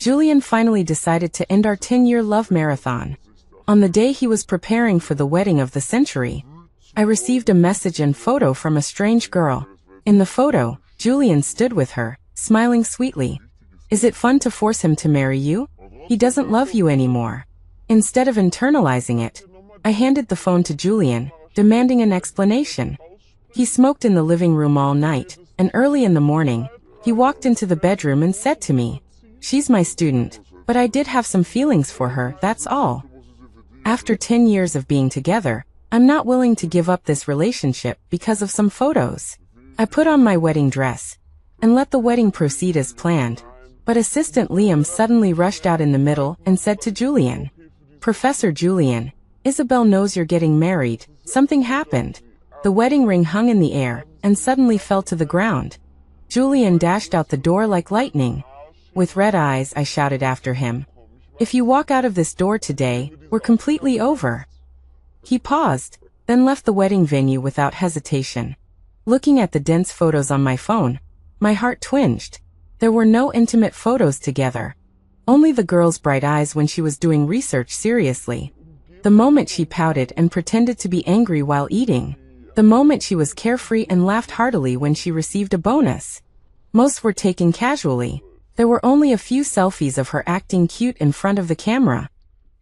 Julian finally decided to end our 10-year love marathon. On the day he was preparing for the wedding of the century, I received a message and photo from a strange girl. In the photo, Julian stood with her, smiling sweetly. Is it fun to force him to marry you? He doesn't love you anymore. Instead of internalizing it, I handed the phone to Julian, demanding an explanation. He smoked in the living room all night, and early in the morning, he walked into the bedroom and said to me, "She's my student, but I did have some feelings for her, that's all. After 10 years of being together, I'm not willing to give up this relationship because of some photos." I put on my wedding dress and let the wedding proceed as planned, but assistant Liam suddenly rushed out in the middle and said to Julian, "Professor Julian, Isabel knows you're getting married, something happened." The wedding ring hung in the air and suddenly fell to the ground. Julian dashed out the door like lightning. With red eyes, I shouted after him, "If you walk out of this door today, we're completely over." He paused, then left the wedding venue without hesitation. Looking at the dense photos on my phone, my heart twinged. There were no intimate photos together. Only the girl's bright eyes when she was doing research seriously. The moment she pouted and pretended to be angry while eating. The moment she was carefree and laughed heartily when she received a bonus. Most were taken casually. There were only a few selfies of her acting cute in front of the camera.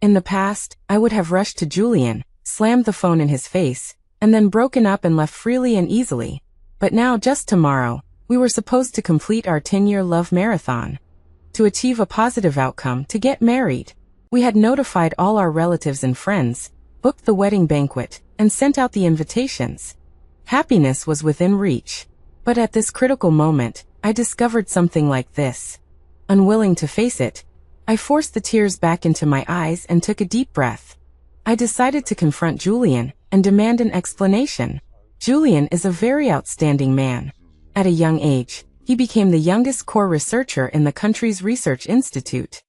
In the past, I would have rushed to Julian, slammed the phone in his face, and then broken up and left freely and easily. But now, just tomorrow, we were supposed to complete our 10-year love marathon. To achieve a positive outcome, to get married. We had notified all our relatives and friends, booked the wedding banquet, and sent out the invitations. Happiness was within reach. But at this critical moment, I discovered something like this. Unwilling to face it, I forced the tears back into my eyes and took a deep breath. I decided to confront Julian and demand an explanation. Julian is a very outstanding man. At a young age, he became the youngest core researcher in the country's research institute.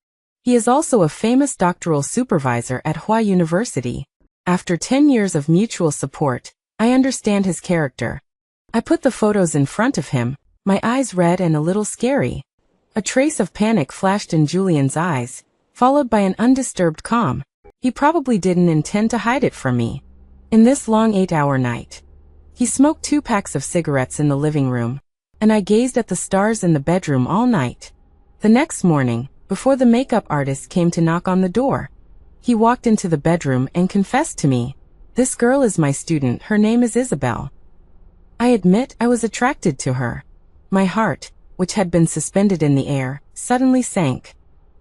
He is also a famous doctoral supervisor at Hua University. After 10 years of mutual support, I understand his character. I put the photos in front of him, my eyes red and a little scary. A trace of panic flashed in Julian's eyes, followed by an undisturbed calm. He probably didn't intend to hide it from me. In this long 8-hour night, he smoked 2 packs of cigarettes in the living room, and I gazed at the stars in the bedroom all night. The next morning, before the makeup artist came to knock on the door, he walked into the bedroom and confessed to me, "This girl is my student, her name is Isabel." I admit I was attracted to her. My heart, which had been suspended in the air, suddenly sank.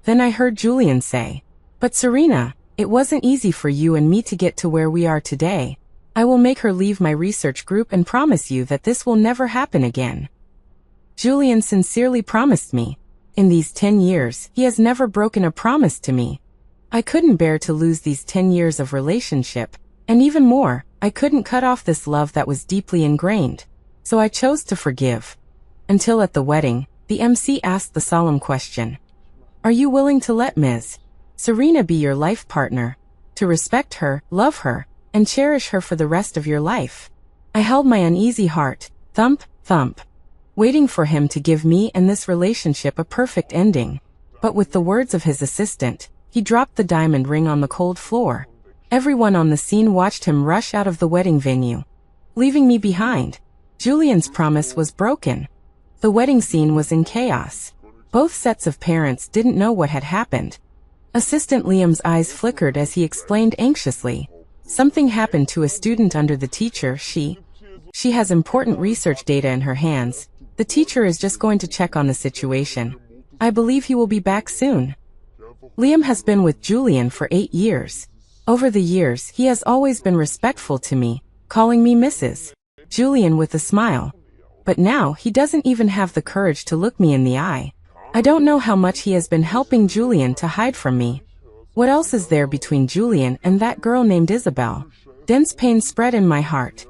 Then I heard Julian say, "But Serena, it wasn't easy for you and me to get to where we are today. I will make her leave my research group and promise you that this will never happen again." Julian sincerely promised me. In these 10 years, he has never broken a promise to me. I couldn't bear to lose these 10 years of relationship, and even more, I couldn't cut off this love that was deeply ingrained. So I chose to forgive. Until at the wedding, the MC asked the solemn question, "Are you willing to let Ms. Serena be your life partner, to respect her, love her, and cherish her for the rest of your life?" I held my uneasy heart, thump, thump, waiting for him to give me and this relationship a perfect ending. But with the words of his assistant, he dropped the diamond ring on the cold floor. Everyone on the scene watched him rush out of the wedding venue, leaving me behind. Julian's promise was broken. The wedding scene was in chaos. Both sets of parents didn't know what had happened. Assistant Liam's eyes flickered as he explained anxiously, "Something happened to a student under the teacher. She has important research data in her hands. The teacher is just going to check on the situation. I believe he will be back soon." Liam has been with Julian for 8 years. Over the years, he has always been respectful to me, calling me Mrs. Julian with a smile. But now he doesn't even have the courage to look me in the eye. I don't know how much he has been helping Julian to hide from me. What else is there between Julian and that girl named Isabel? Dense pain spread in my heart.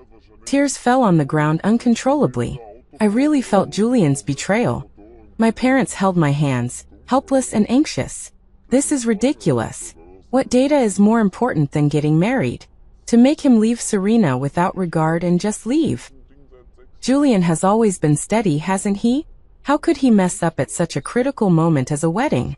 Tears fell on the ground uncontrollably. I really felt Julian's betrayal. My parents held my hands, helpless and anxious. This is ridiculous. What data is more important than getting married? To make him leave Serena without regard and just leave? Julian has always been steady, hasn't he? How could he mess up at such a critical moment as a wedding?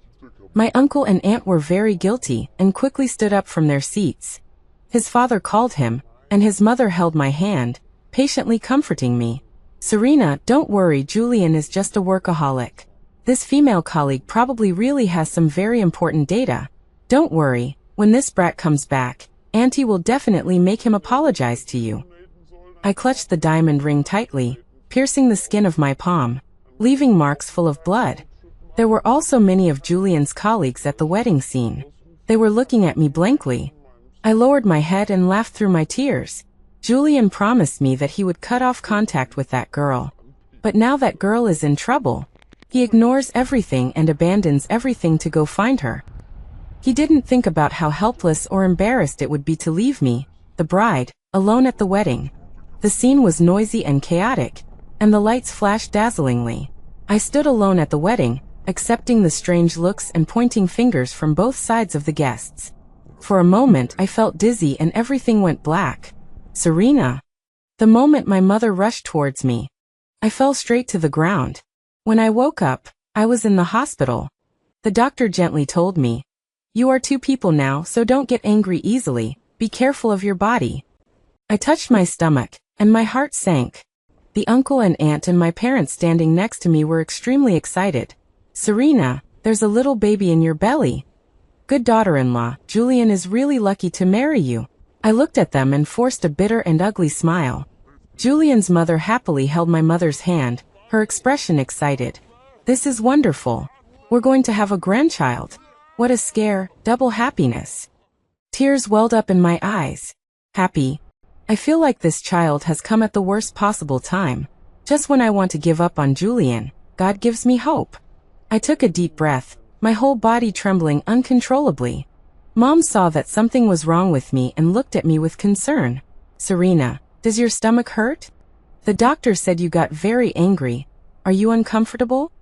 My uncle and aunt were very guilty and quickly stood up from their seats. His father called him, and his mother held my hand, patiently comforting me. Serena, don't worry, Julian is just a workaholic. This female colleague probably really has some very important data. Don't worry, when this brat comes back, Auntie will definitely make him apologize to you. I clutched the diamond ring tightly, piercing the skin of my palm, leaving marks full of blood. There were also many of Julian's colleagues at the wedding scene. They were looking at me blankly. I lowered my head and laughed through my tears. Julian promised me that he would cut off contact with that girl. But now that girl is in trouble. He ignores everything and abandons everything to go find her. He didn't think about how helpless or embarrassed it would be to leave me, the bride, alone at the wedding. The scene was noisy and chaotic, and the lights flashed dazzlingly. I stood alone at the wedding, accepting the strange looks and pointing fingers from both sides of the guests. For a moment I felt dizzy and everything went black. Serena. The moment my mother rushed towards me, I fell straight to the ground. When I woke up, I was in the hospital. The doctor gently told me, "You are two people now, so don't get angry easily. Be careful of your body." I touched my stomach, and my heart sank. The uncle and aunt and my parents standing next to me were extremely excited. "Serena, there's a little baby in your belly. Good daughter-in-law, Julian is really lucky to marry you." I looked at them and forced a bitter and ugly smile. Julian's mother happily held my mother's hand, her expression excited. "This is wonderful. We're going to have a grandchild. What a scare, double happiness." Tears welled up in my eyes. Happy. I feel like this child has come at the worst possible time. Just when I want to give up on Julian, God gives me hope. I took a deep breath, my whole body trembling uncontrollably. Mom saw that something was wrong with me and looked at me with concern. "Serena, does your stomach hurt? The doctor said you got very angry. Are you uncomfortable?"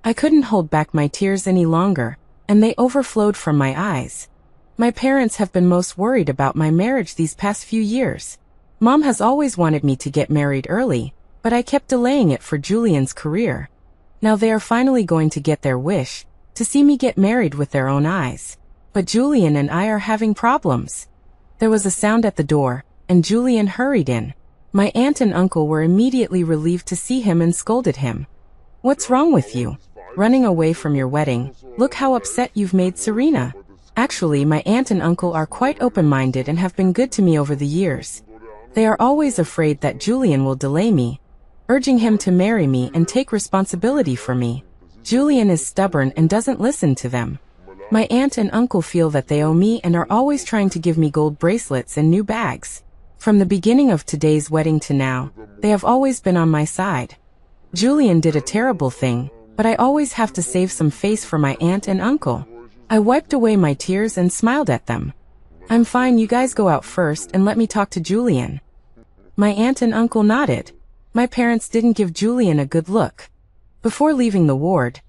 I couldn't hold back my tears any longer, and they overflowed from my eyes. My parents have been most worried about my marriage these past few years. Mom has always wanted me to get married early, but I kept delaying it for Julian's career. Now they are finally going to get their wish, to see me get married with their own eyes. But Julian and I are having problems. There was a sound at the door, and Julian hurried in. My aunt and uncle were immediately relieved to see him and scolded him. "What's wrong with you? Running away from your wedding? Look how upset you've made Serena." Actually, my aunt and uncle are quite open-minded and have been good to me over the years. They are always afraid that Julian will delay me, urging him to marry me and take responsibility for me. Julian is stubborn and doesn't listen to them. My aunt and uncle feel that they owe me and are always trying to give me gold bracelets and new bags. From the beginning of today's wedding to now, they have always been on my side. Julian did a terrible thing, but I always have to save some face for my aunt and uncle. I wiped away my tears and smiled at them. "I'm fine, you guys go out first and let me talk to Julian." My aunt and uncle nodded. My parents didn't give Julian a good look. Before leaving the ward,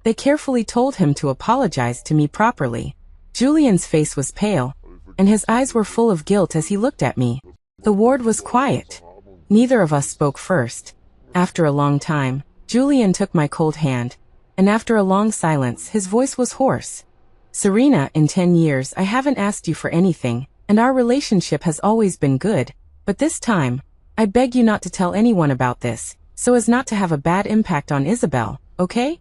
they carefully told him to apologize to me properly. Julian's face was pale, and his eyes were full of guilt as he looked at me. The ward was quiet. Neither of us spoke first. After a long time, Julian took my cold hand, and after a long silence, his voice was hoarse. "Serena, in 10 years I haven't asked you for anything, and our relationship has always been good, but this time, I beg you not to tell anyone about this, so as not to have a bad impact on Isabel, okay?"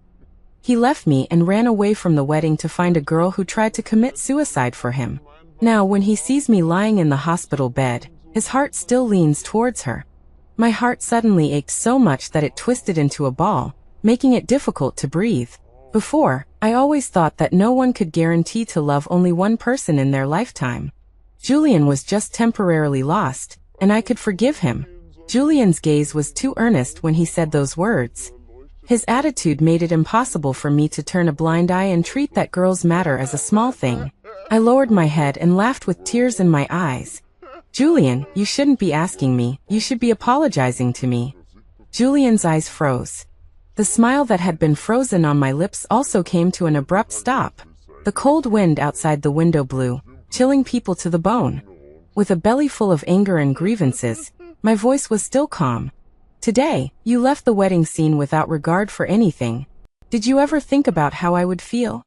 He left me and ran away from the wedding to find a girl who tried to commit suicide for him. Now when he sees me lying in the hospital bed, his heart still leans towards her. My heart suddenly ached so much that it twisted into a ball, making it difficult to breathe. Before, I always thought that no one could guarantee to love only one person in their lifetime. Julian was just temporarily lost, and I could forgive him. Julian's gaze was too earnest when he said those words. His attitude made it impossible for me to turn a blind eye and treat that girl's matter as a small thing. I lowered my head and laughed with tears in my eyes. "Julian, you shouldn't be asking me, you should be apologizing to me." Julian's eyes froze. The smile that had been frozen on my lips also came to an abrupt stop. The cold wind outside the window blew, chilling people to the bone. With a belly full of anger and grievances, my voice was still calm. "Today, you left the wedding scene without regard for anything. Did you ever think about how I would feel?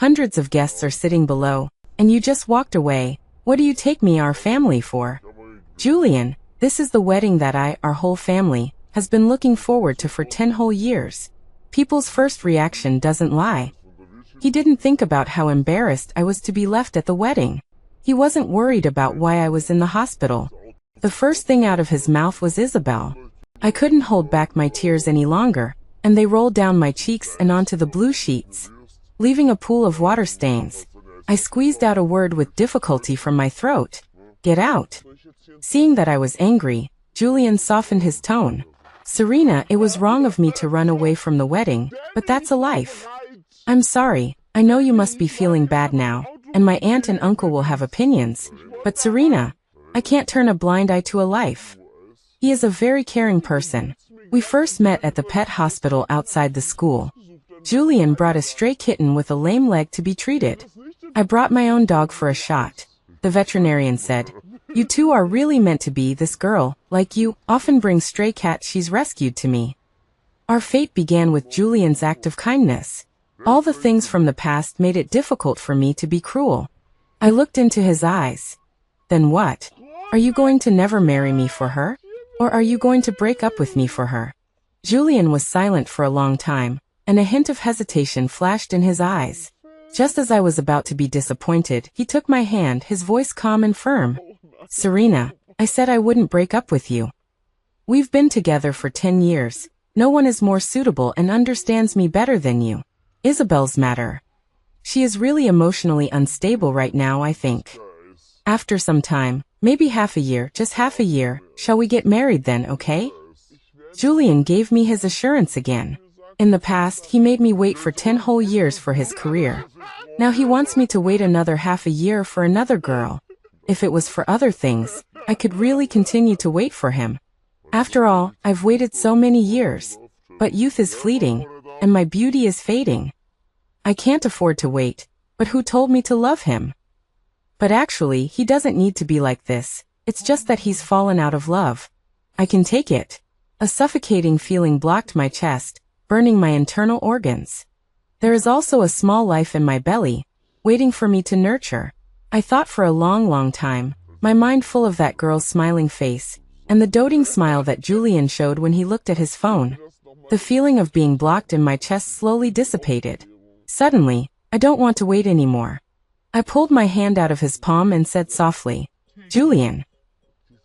Hundreds of guests are sitting below, and you just walked away. What do you take me, our family, for? Julian, this is the wedding that our whole family, has been looking forward to for 10 whole years. People's first reaction doesn't lie. He didn't think about how embarrassed I was to be left at the wedding. He wasn't worried about why I was in the hospital. The first thing out of his mouth was Isabel. I couldn't hold back my tears any longer, and they rolled down my cheeks and onto the blue sheets, leaving a pool of water stains. I squeezed out a word with difficulty from my throat. Get out. Seeing that I was angry, Julian softened his tone. Serena, it was wrong of me to run away from the wedding, but that's a life. I'm sorry, I know you must be feeling bad now, and my aunt and uncle will have opinions, but Serena, I can't turn a blind eye to a life. He is a very caring person. We first met at the pet hospital outside the school. Julian brought a stray kitten with a lame leg to be treated. I brought my own dog for a shot. The veterinarian said, "You two are really meant to be. This girl, like you, often brings stray cats she's rescued to me." Our fate began with Julian's act of kindness. All the things from the past made it difficult for me to be cruel. I looked into his eyes. Then what? Are you going to never marry me for her? Or are you going to break up with me for her? Julian was silent for a long time, and a hint of hesitation flashed in his eyes. Just as I was about to be disappointed, he took my hand, his voice calm and firm. Serena, I said I wouldn't break up with you. We've been together for 10 years. No one is more suitable and understands me better than you. Isabel's matter. She is really emotionally unstable right now, I think. After some time, maybe half a year, just half a year, shall we get married then, okay? Julian gave me his assurance again. In the past, he made me wait for 10 whole years for his career. Now he wants me to wait another half a year for another girl. If it was for other things, I could really continue to wait for him. After all, I've waited so many years. But youth is fleeting, and my beauty is fading. I can't afford to wait, but who told me to love him? But actually, he doesn't need to be like this. It's just that he's fallen out of love. I can take it. A suffocating feeling blocked my chest, burning my internal organs. There is also a small life in my belly, waiting for me to nurture. I thought for a long time, my mind full of that girl's smiling face, and the doting smile that Julian showed when he looked at his phone. The feeling of being blocked in my chest slowly dissipated. Suddenly, I don't want to wait anymore. I pulled my hand out of his palm and said softly, Julian,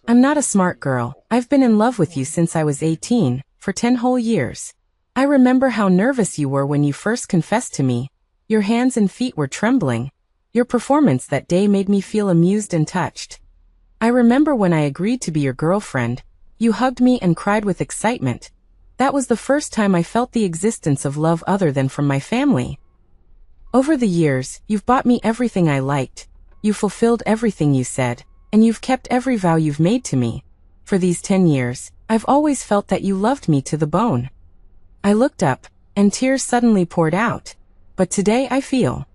I'm not a smart girl. I've been in love with you since I was 18, for 10 whole years. I remember how nervous you were when you first confessed to me. Your hands and feet were trembling. Your performance that day made me feel amused and touched. I remember when I agreed to be your girlfriend, you hugged me and cried with excitement. That was the first time I felt the existence of love other than from my family. Over the years, you've bought me everything I liked. You fulfilled everything you said, and you've kept every vow you've made to me. For these 10 years, I've always felt that you loved me to the bone. I looked up, and tears suddenly poured out. But today I feel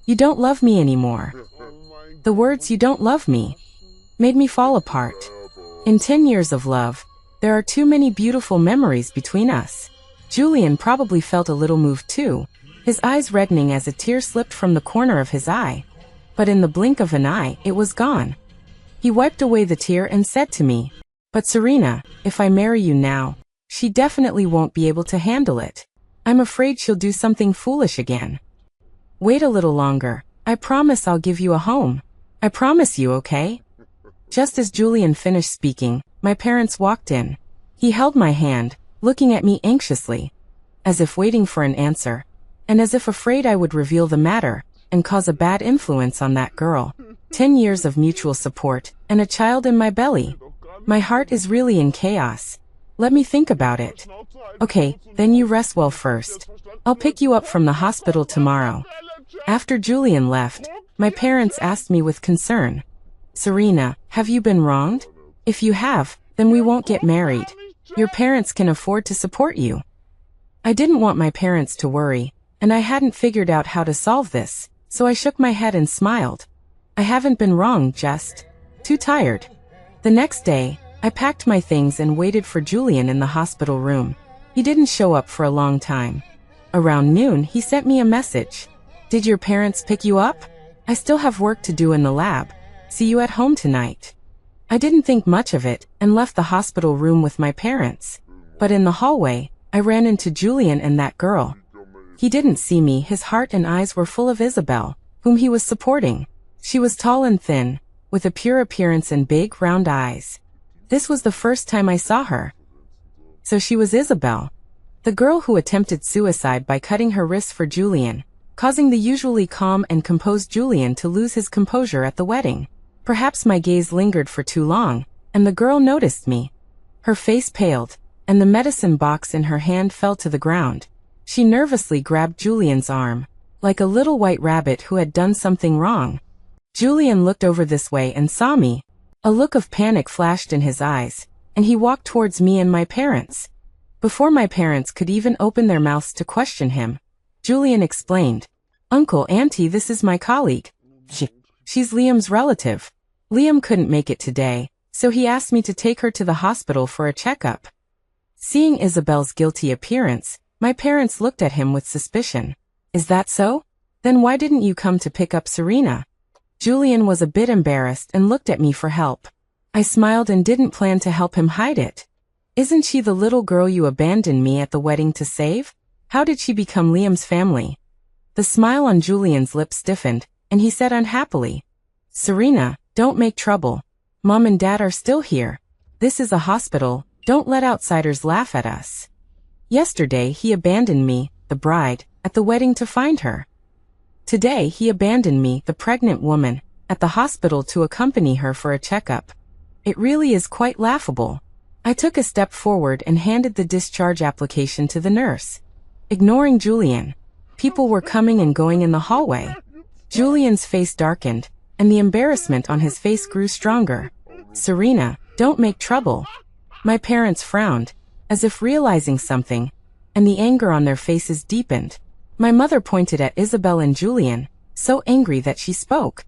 you don't love me anymore. The words "you don't love me" made me fall apart. In 10 years of love, there are too many beautiful memories between us. Julian probably felt a little moved too, his eyes reddening as a tear slipped from the corner of his eye. But in the blink of an eye, it was gone. He wiped away the tear and said to me, "But Serena, if I marry you now, she definitely won't be able to handle it. I'm afraid she'll do something foolish again. Wait a little longer. I promise I'll give you a home. I promise you, okay?" Just as Julian finished speaking, my parents walked in. He held my hand, looking at me anxiously, as if waiting for an answer, and as if afraid I would reveal the matter and cause a bad influence on that girl. 10 years of mutual support, and a child in my belly. My heart is really in chaos. Let me think about it. Okay, then you rest well first. I'll pick you up from the hospital tomorrow. After Julian left, my parents asked me with concern, "Serena, have you been wronged? If you have, then we won't get married. Your parents can afford to support you." I didn't want my parents to worry, and I hadn't figured out how to solve this, so I shook my head and smiled. I haven't been wrong, just too tired. The next day, I packed my things and waited for Julian in the hospital room. He didn't show up for a long time. Around noon, he sent me a message. Did your parents pick you up? I still have work to do in the lab. See you at home tonight. I didn't think much of it and left the hospital room with my parents. But in the hallway, I ran into Julian and that girl. He didn't see me. His heart and eyes were full of Isabel, whom he was supporting. She was tall and thin, with a pure appearance and big, round eyes. This was the first time I saw her. So she was Isabel, the girl who attempted suicide by cutting her wrists for Julian, causing the usually calm and composed Julian to lose his composure at the wedding. Perhaps my gaze lingered for too long, and the girl noticed me. Her face paled, and the medicine box in her hand fell to the ground. She nervously grabbed Julian's arm, like a little white rabbit who had done something wrong. Julian looked over this way and saw me. A look of panic flashed in his eyes, and he walked towards me and my parents. Before my parents could even open their mouths to question him, Julian explained, "Uncle, Auntie, this is my colleague. She's Liam's relative. Liam couldn't make it today, so he asked me to take her to the hospital for a checkup." Seeing Isabel's guilty appearance, my parents looked at him with suspicion. "Is that so? Then why didn't you come to pick up Serena?" Julian was a bit embarrassed and looked at me for help. I smiled and didn't plan to help him hide it. "Isn't she the little girl you abandoned me at the wedding to save? How did she become Liam's family?" The smile on Julian's lips stiffened, and he said unhappily, "Serena, don't make trouble. Mom and Dad are still here. This is a hospital, don't let outsiders laugh at us. Yesterday he abandoned me, the bride, at the wedding to find her. Today he abandoned me, the pregnant woman, at the hospital to accompany her for a checkup. It really is quite laughable." I took a step forward and handed the discharge application to the nurse. Ignoring Julian, people were coming and going in the hallway. Julian's face darkened, and the embarrassment on his face grew stronger. "Serena, don't make trouble." My parents frowned, as if realizing something, and the anger on their faces deepened. My mother pointed at Isabel and Julian, so angry that she spoke.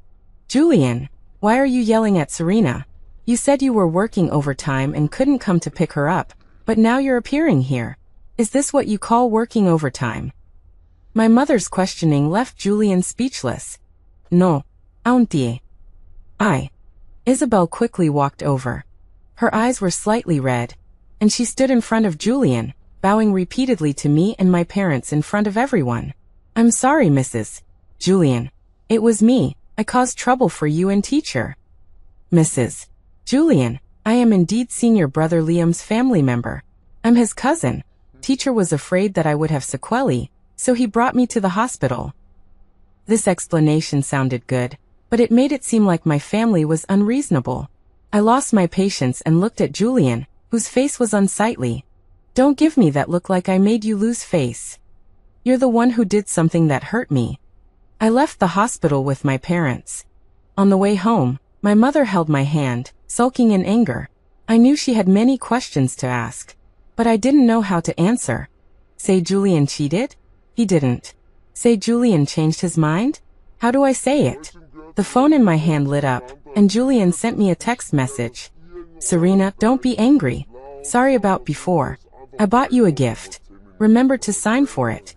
"Julian, why are you yelling at Serena? You said you were working overtime and couldn't come to pick her up, but now you're appearing here. Is this what you call working overtime?" My mother's questioning left Julian speechless. "No, auntie. Isabel quickly walked over. Her eyes were slightly red, and she stood in front of Julian, bowing repeatedly to me and my parents in front of everyone. "I'm sorry, Mrs. Julian. It was me. I caused trouble for you and teacher." "Mrs. Julian, I am indeed senior brother Liam's family member. I'm his cousin. Teacher was afraid that I would have sequelae, so he brought me to the hospital." This explanation sounded good, but it made it seem like my family was unreasonable. I lost my patience and looked at Julian, whose face was unsightly. "Don't give me that look like I made you lose face. You're the one who did something that hurt me." I left the hospital with my parents. On the way home, my mother held my hand, sulking in anger. I knew she had many questions to ask, but I didn't know how to answer. Say Julian cheated? He didn't. Say Julian changed his mind? How do I say it? The phone in my hand lit up, and Julian sent me a text message. "Serena, don't be angry. Sorry about before. I bought you a gift. Remember to sign for it."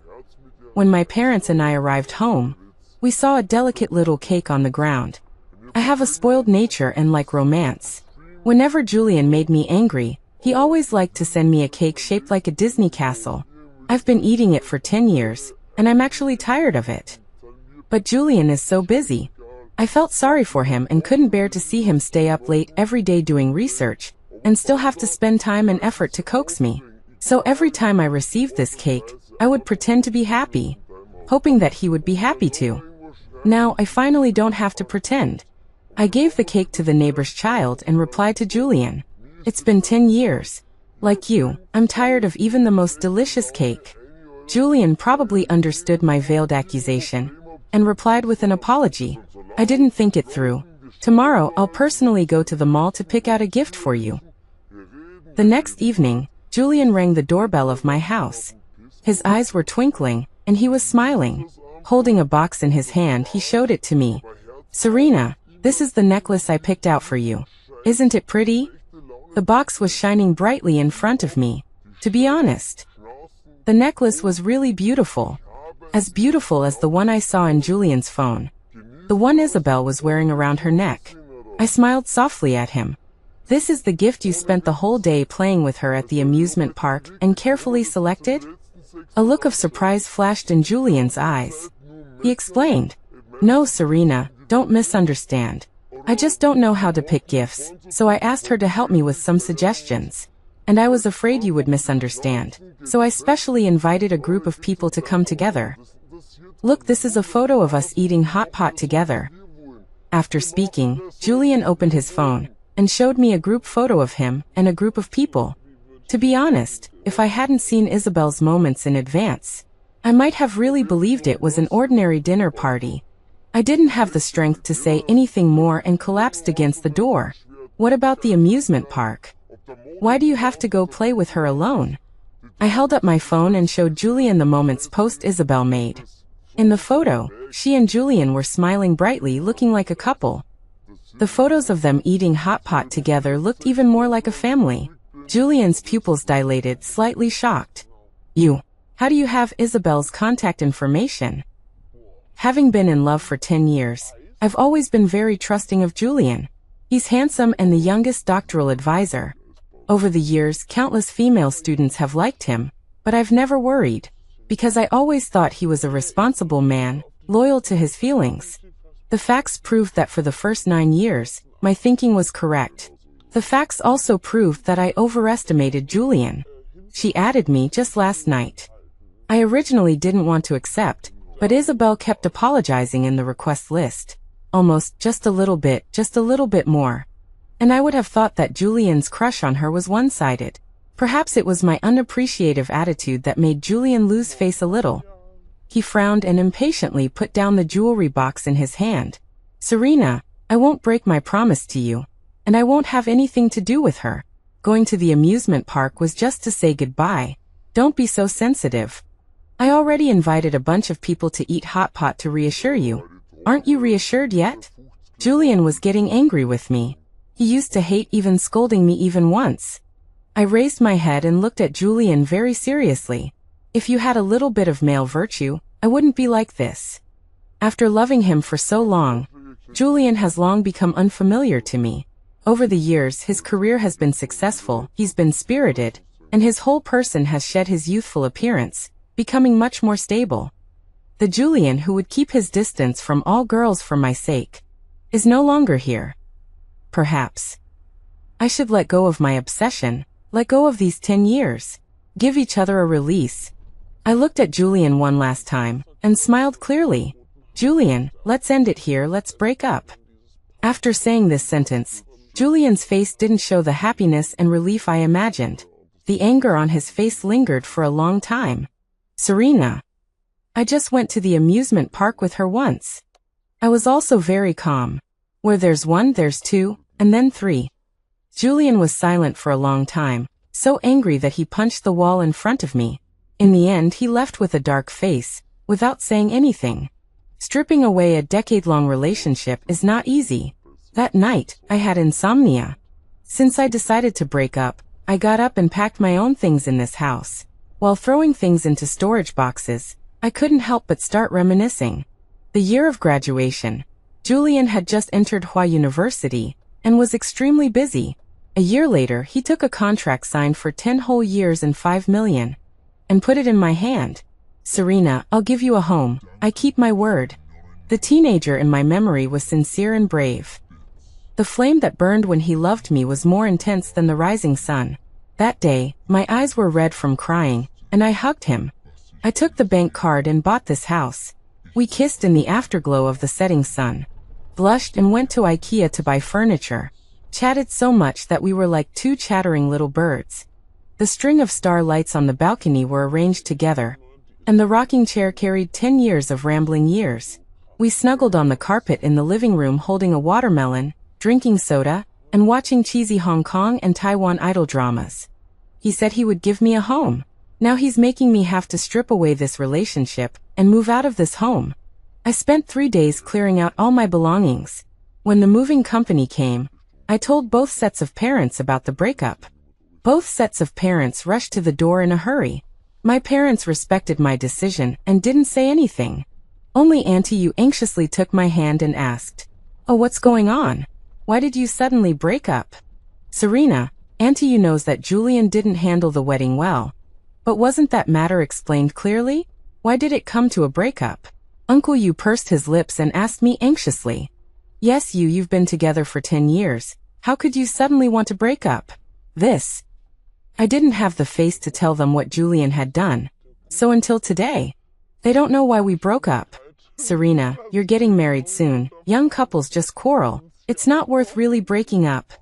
When my parents and I arrived home, we saw a delicate little cake on the ground. I have a spoiled nature and like romance. Whenever Julian made me angry, he always liked to send me a cake shaped like a Disney castle. I've been eating it for 10 years, and I'm actually tired of it. But Julian is so busy. I felt sorry for him and couldn't bear to see him stay up late every day doing research, and still have to spend time and effort to coax me. So every time I received this cake, I would pretend to be happy, hoping that he would be happy too. Now I finally don't have to pretend. I gave the cake to the neighbor's child and replied to Julian, "It's been 10 years. Like you, I'm tired of even the most delicious cake." Julian probably understood my veiled accusation and replied with an apology. "I didn't think it through. Tomorrow I'll personally go to the mall to pick out a gift for you." The next evening, Julian rang the doorbell of my house. His eyes were twinkling, and he was smiling. Holding a box in his hand, he showed it to me. "Serena, this is the necklace I picked out for you. Isn't it pretty?" The box was shining brightly in front of me. To be honest, the necklace was really beautiful. as beautiful as the one I saw in Julian's phone. The one Isabel was wearing around her neck. I smiled softly at him. This is the gift you spent the whole day playing with her at the amusement park and carefully selected? A look of surprise flashed in Julian's eyes. He explained, "No, Serena, don't misunderstand. I just don't know how to pick gifts, so I asked her to help me with some suggestions. And I was afraid you would misunderstand, so I specially invited a group of people to come together. Look, this is a photo of us eating hot pot together." After speaking, Julian opened his phone and showed me a group photo of him and a group of people. To be honest, if I hadn't seen Isabel's moments in advance, I might have really believed it was an ordinary dinner party. I didn't have the strength to say anything more and collapsed against the door. What about the amusement park? Why do you have to go play with her alone? I held up my phone and showed Julian the moments post Isabel made. In the photo, she and Julian were smiling brightly, looking like a couple. The photos of them eating hot pot together looked even more like a family. Julian's pupils dilated, slightly shocked. How do you have Isabel's contact information? Having been in love for 10 years, I've always been very trusting of Julian. He's handsome and the youngest doctoral advisor. Over the years, countless female students have liked him, but I've never worried, because I always thought he was a responsible man, loyal to his feelings. The facts proved that for the first 9 years, my thinking was correct. The facts also proved that I overestimated Julian. She added me just last night. I originally didn't want to accept, but Isabel kept apologizing in the request list. Almost, just a little bit more. And I would have thought that Julian's crush on her was one-sided. Perhaps it was my unappreciative attitude that made Julian lose face a little. He frowned and impatiently put down the jewelry box in his hand. "Serena, I won't break my promise to you. And I won't have anything to do with her. Going to the amusement park was just to say goodbye. Don't be so sensitive. I already invited a bunch of people to eat hot pot to reassure you. Aren't you reassured yet?" Julian was getting angry with me. He used to hate even scolding me even once. I raised my head and looked at Julian very seriously. If you had a little bit of male virtue, I wouldn't be like this. After loving him for so long, Julian has long become unfamiliar to me. Over the years, his career has been successful, he's been spirited, and his whole person has shed his youthful appearance, becoming much more stable. The Julian who would keep his distance from all girls for my sake is no longer here. Perhaps I should let go of my obsession, let go of these 10 years, give each other a release. I looked at Julian one last time and smiled clearly. "Julian, let's end it here, let's break up." After saying this sentence, Julian's face didn't show the happiness and relief I imagined. The anger on his face lingered for a long time. "Serena, I just went to the amusement park with her once. I was also very calm. Where there's one, there's two, and then three." Julian was silent for a long time, so angry that he punched the wall in front of me. In the end, he left with a dark face, without saying anything. Stripping away a decade-long relationship is not easy. That night, I had insomnia. Since I decided to break up, I got up and packed my own things in this house. While throwing things into storage boxes, I couldn't help but start reminiscing. The year of graduation, Julian had just entered Hua University and was extremely busy. A year later, he took a contract signed for 10 whole years and 5 million, and put it in my hand. "Serena, I'll give you a home. I keep my word." The teenager in my memory was sincere and brave. The flame that burned when he loved me was more intense than the rising sun. That day, my eyes were red from crying, and I hugged him. I took the bank card and bought this house. We kissed in the afterglow of the setting sun, blushed and went to IKEA to buy furniture, chatted so much that we were like two chattering little birds. The string of star lights on the balcony were arranged together, and the rocking chair carried 10 years of rambling years. We snuggled on the carpet in the living room holding a watermelon, drinking soda, and watching cheesy Hong Kong and Taiwan idol dramas. He said he would give me a home. Now he's making me have to strip away this relationship and move out of this home. I spent 3 days clearing out all my belongings. When the moving company came, I told both sets of parents about the breakup. Both sets of parents rushed to the door in a hurry. My parents respected my decision and didn't say anything. Only Auntie Yu anxiously took my hand and asked, "Oh, what's going on? Why did you suddenly break up?" "Serena, Auntie Yu knows that Julian didn't handle the wedding well. But wasn't that matter explained clearly? Why did it come to a breakup?" Uncle Yu pursed his lips and asked me anxiously. "Yes, you've been together for 10 years. How could you suddenly want to break up?" I didn't have the face to tell them what Julian had done. So until today, they don't know why we broke up. "Serena, you're getting married soon. Young couples just quarrel. It's not worth really breaking up."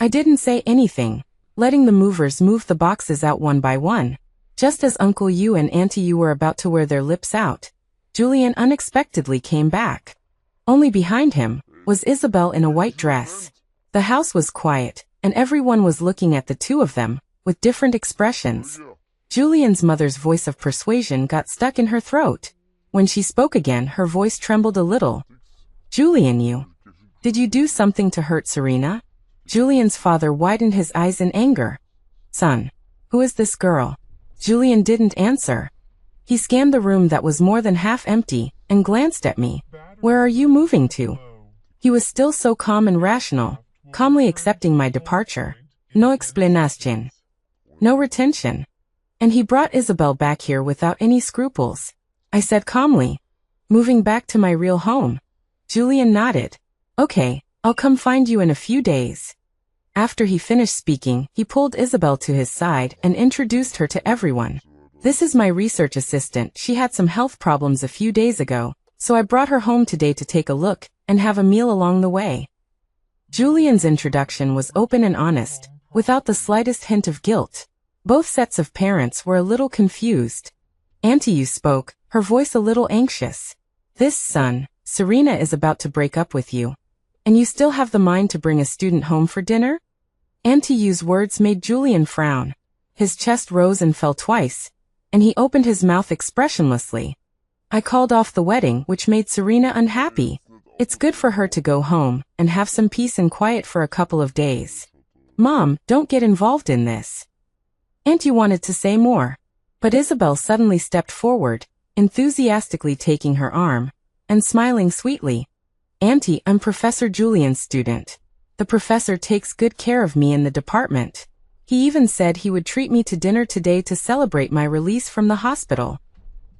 I didn't say anything, letting the movers move the boxes out one by one. Just as Uncle Yu and Auntie Yu were about to wear their lips out, Julian unexpectedly came back. Only behind him was Isabel in a white dress. The house was quiet, and everyone was looking at the two of them, with different expressions. Julian's mother's voice of persuasion got stuck in her throat. When she spoke again, her voice trembled a little. "Julian, did you do something to hurt Serena?" Julian's father widened his eyes in anger. "Son, who is this girl?" Julian didn't answer. He scanned the room that was more than half empty, and glanced at me. "Where are you moving to?" He was still so calm and rational, calmly accepting my departure. No explanation. No retention. "And he brought Isabel back here without any scruples," I said calmly. "Moving back to my real home." Julian nodded. "Okay, I'll come find you in a few days." After he finished speaking, he pulled Isabel to his side and introduced her to everyone. "This is my research assistant. She had some health problems a few days ago, so I brought her home today to take a look and have a meal along the way." Julian's introduction was open and honest, without the slightest hint of guilt. Both sets of parents were a little confused. Auntie Yu spoke, her voice a little anxious. "This son, Serena is about to break up with you. And you still have the mind to bring a student home for dinner?" Auntie Yu's words made Julian frown. His chest rose and fell twice, and he opened his mouth expressionlessly. "I called off the wedding, which made Serena unhappy. It's good for her to go home and have some peace and quiet for a couple of days. Mom, don't get involved in this." Auntie wanted to say more, but Isabel suddenly stepped forward, enthusiastically taking her arm, and smiling sweetly. "Auntie, I'm Professor Julian's student. The professor takes good care of me in the department. He even said he would treat me to dinner today to celebrate my release from the hospital."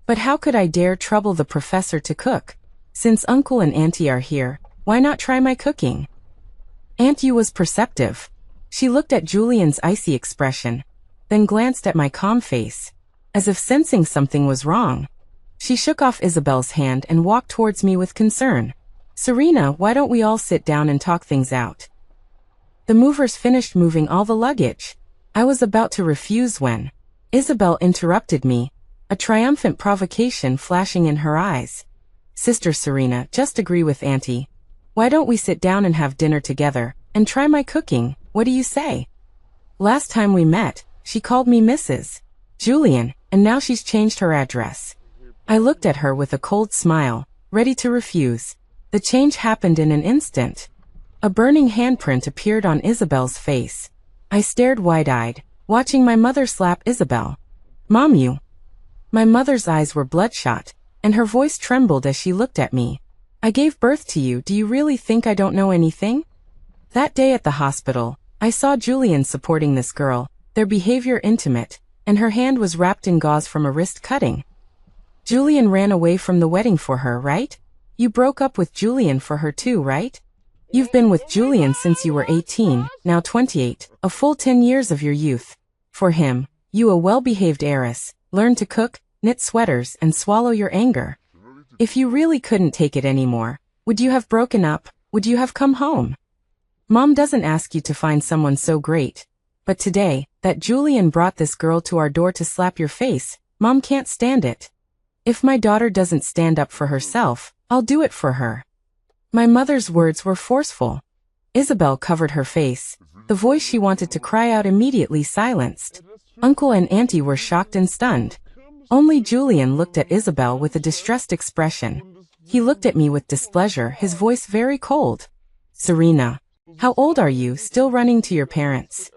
But how could I dare trouble the professor to cook? Since Uncle and Auntie are here, why not try my cooking? Aunt Yu was perceptive. She looked at Julian's icy expression, then glanced at my calm face, as if sensing something was wrong. She shook off Isabel's hand and walked towards me with concern. "Serena, why don't we all sit down and talk things out?" The movers finished moving all the luggage. I was about to refuse when Isabel interrupted me, a triumphant provocation flashing in her eyes. "Sister Serena, just agree with Auntie. Why don't we sit down and have dinner together, and try my cooking? What do you say? Last time we met, she called me Mrs. Julian, and now she's changed her address." I looked at her with a cold smile, ready to refuse. The change happened in an instant. A burning handprint appeared on Isabel's face. I stared wide-eyed, watching my mother slap Isabel. "Mom, you..." My mother's eyes were bloodshot, and her voice trembled as she looked at me. "I gave birth to you. Do you really think I don't know anything?" That day at the hospital, I saw Julian supporting this girl, their behavior intimate, and her hand was wrapped in gauze from a wrist cutting. Julian ran away from the wedding for her, right? You broke up with Julian for her too, right? You've been with Julian since you were 18, now 28, a full 10 years of your youth. For him, you a well-behaved heiress, learned to cook, knit sweaters, and swallow your anger. If you really couldn't take it anymore, would you have broken up? Would you have come home? Mom doesn't ask you to find someone so great. But today, that Julian brought this girl to our door to slap your face, Mom can't stand it. If my daughter doesn't stand up for herself, I'll do it for her. My mother's words were forceful. Isabel covered her face. The voice she wanted to cry out immediately silenced. Uncle and Auntie were shocked and stunned. Only Julian looked at Isabel with a distressed expression. He looked at me with displeasure, his voice very cold. "Serena, how old are you, still running to your parents?"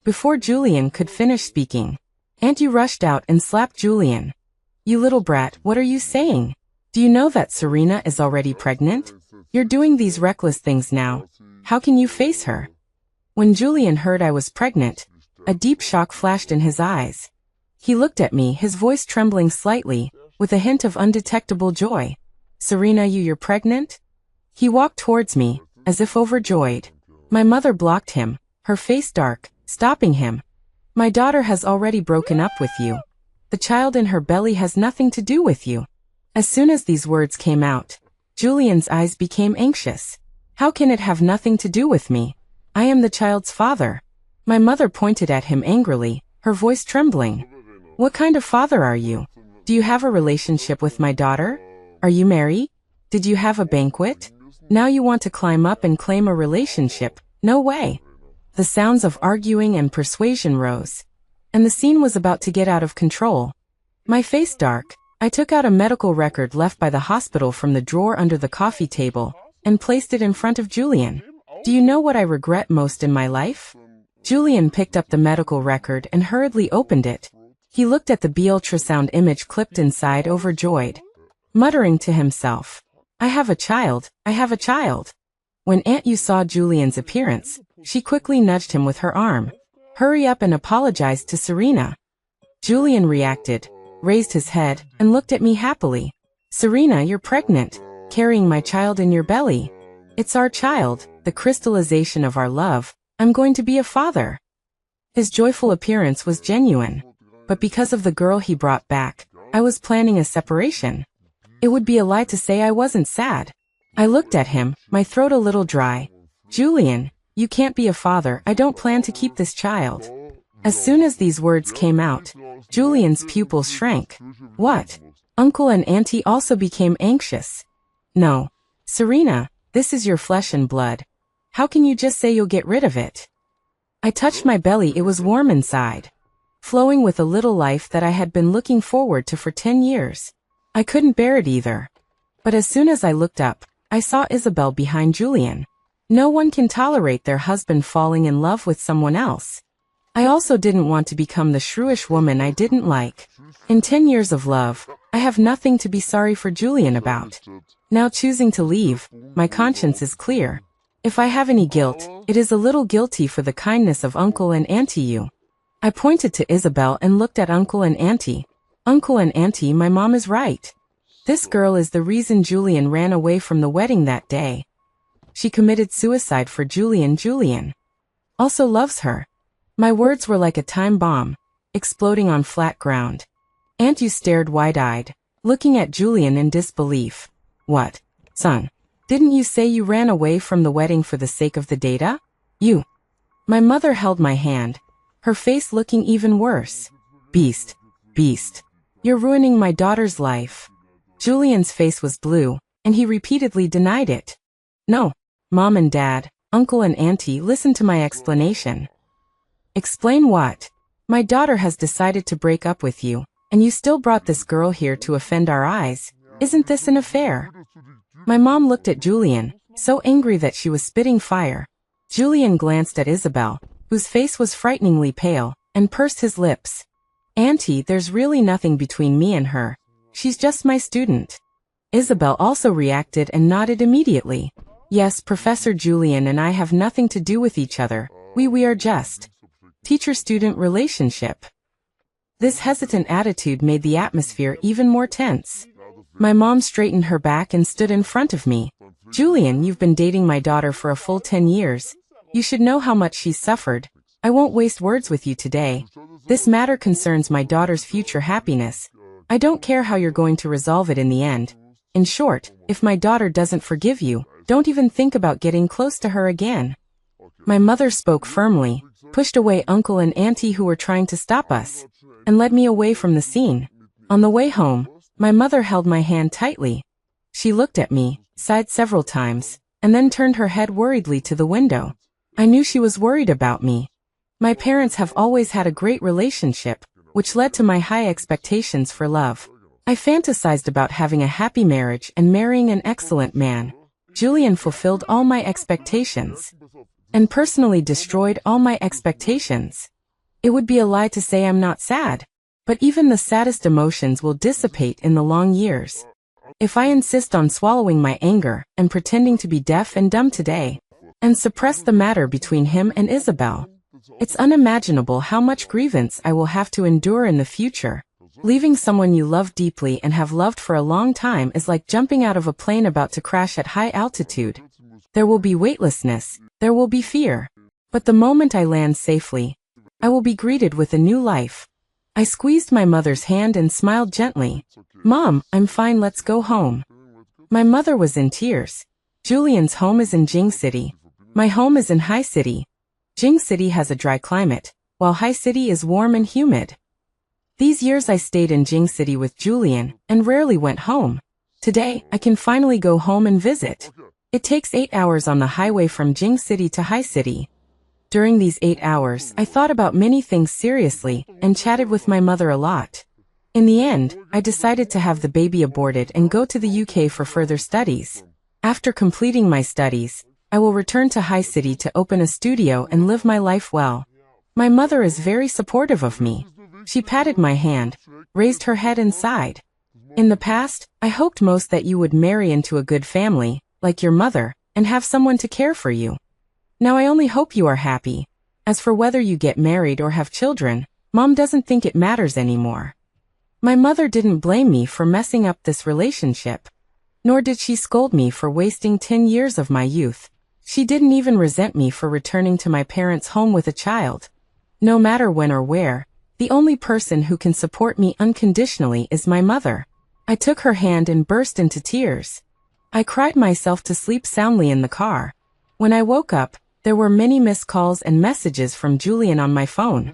Before Julian could finish speaking, Auntie rushed out and slapped Julian. You little brat, what are you saying? Do you know that Serena is already pregnant? You're doing these reckless things now. How can you face her? When Julian heard I was pregnant, a deep shock flashed in his eyes. He looked at me, his voice trembling slightly, with a hint of undetectable joy. Serena, you're pregnant? He walked towards me, as if overjoyed. My mother blocked him, her face dark, stopping him. My daughter has already broken up with you. The child in her belly has nothing to do with you. As soon as these words came out, Julian's eyes became anxious. How can it have nothing to do with me? I am the child's father. My mother pointed at him angrily, her voice trembling. What kind of father are you? Do you have a relationship with my daughter? Are you married? Did you have a banquet? Now you want to climb up and claim a relationship? No way. The sounds of arguing and persuasion rose, and the scene was about to get out of control. My face dark, I took out a medical record left by the hospital from the drawer under the coffee table and placed it in front of Julian. Do you know what I regret most in my life? Julian picked up the medical record and hurriedly opened it. He looked at the ultrasound image clipped inside, overjoyed, muttering to himself, I have a child, I have a child. When Aunt Yu saw Julian's appearance, she quickly nudged him with her arm. Hurry up and apologize to Serena. Julian reacted, raised his head, and looked at me happily. Serena, you're pregnant, carrying my child in your belly. It's our child, the crystallization of our love. I'm going to be a father. His joyful appearance was genuine, but because of the girl he brought back, I was planning a separation. It would be a lie to say I wasn't sad. I looked at him, my throat a little dry. Julian, you can't be a father. I don't plan to keep this child. As soon as these words came out, Julian's pupils shrank. What? Uncle and Auntie also became anxious. No. Serena, this is your flesh and blood. How can you just say you'll get rid of it? I touched my belly. It was warm inside, flowing with a little life that I had been looking forward to for 10 years. I couldn't bear it either. But as soon as I looked up, I saw Isabel behind Julian. No one can tolerate their husband falling in love with someone else. I also didn't want to become the shrewish woman I didn't like. In 10 years of love, I have nothing to be sorry for Julian about. Now choosing to leave, my conscience is clear. If I have any guilt, it is a little guilty for the kindness of Uncle and Auntie Yu. I pointed to Isabel and looked at Uncle and Auntie. Uncle and Auntie, my mom is right. This girl is the reason Julian ran away from the wedding that day. She committed suicide for Julian. Julian also loves her. My words were like a time bomb, exploding on flat ground. Aunt Yu stared wide-eyed, looking at Julian in disbelief. What, son? Didn't you say you ran away from the wedding for the sake of the data? You. My mother held my hand, her face looking even worse. Beast. Beast. You're ruining my daughter's life. Julian's face was blue, and he repeatedly denied it. No. Mom and Dad, Uncle and Auntie, listen to my explanation. Explain what? My daughter has decided to break up with you, and you still brought this girl here to offend our eyes. Isn't this an affair? My mom looked at Julian, so angry that she was spitting fire. Julian glanced at Isabel, whose face was frighteningly pale, and pursed his lips. Auntie, there's really nothing between me and her. She's just my student. Isabel also reacted and nodded immediately. Yes, Professor Julian and I have nothing to do with each other. We are just teacher-student relationship. This hesitant attitude made the atmosphere even more tense. My mom straightened her back and stood in front of me. Julian, you've been dating my daughter for a full 10 years. You should know how much she's suffered. I won't waste words with you today. This matter concerns my daughter's future happiness. I don't care how you're going to resolve it in the end. In short, if my daughter doesn't forgive you, don't even think about getting close to her again. My mother spoke firmly, pushed away Uncle and Auntie who were trying to stop us, and led me away from the scene. On the way home, my mother held my hand tightly. She looked at me, sighed several times, and then turned her head worriedly to the window. I knew she was worried about me. My parents have always had a great relationship, which led to my high expectations for love. I fantasized about having a happy marriage and marrying an excellent man. Julian fulfilled all my expectations, and personally destroyed all my expectations. It would be a lie to say I'm not sad. But even the saddest emotions will dissipate in the long years. If I insist on swallowing my anger and pretending to be deaf and dumb today, and suppress the matter between him and Isabel, it's unimaginable how much grievance I will have to endure in the future. Leaving someone you love deeply and have loved for a long time is like jumping out of a plane about to crash at high altitude. There will be weightlessness, there will be fear. But the moment I land safely, I will be greeted with a new life. I squeezed my mother's hand and smiled gently. "Mom, I'm fine, let's go home." My mother was in tears. Julian's home is in Jing City. My home is in Hai City. Jing City has a dry climate, while Hai City is warm and humid. These years I stayed in Jing City with Julian and rarely went home. Today, I can finally go home and visit. It takes 8 hours on the highway from Jing City to Hai City. During these 8 hours, I thought about many things seriously and chatted with my mother a lot. In the end, I decided to have the baby aborted and go to the UK for further studies. After completing my studies, I will return to Hai City to open a studio and live my life well. My mother is very supportive of me. She patted my hand, raised her head and sighed. "In the past, I hoped most that you would marry into a good family, like your mother, and have someone to care for you. Now I only hope you are happy. As for whether you get married or have children, Mom doesn't think it matters anymore." My mother didn't blame me for messing up this relationship. Nor did she scold me for wasting 10 years of my youth. She didn't even resent me for returning to my parents' home with a child. No matter when or where, the only person who can support me unconditionally is my mother. I took her hand and burst into tears. I cried myself to sleep soundly in the car. When I woke up, there were many missed calls and messages from Julian on my phone.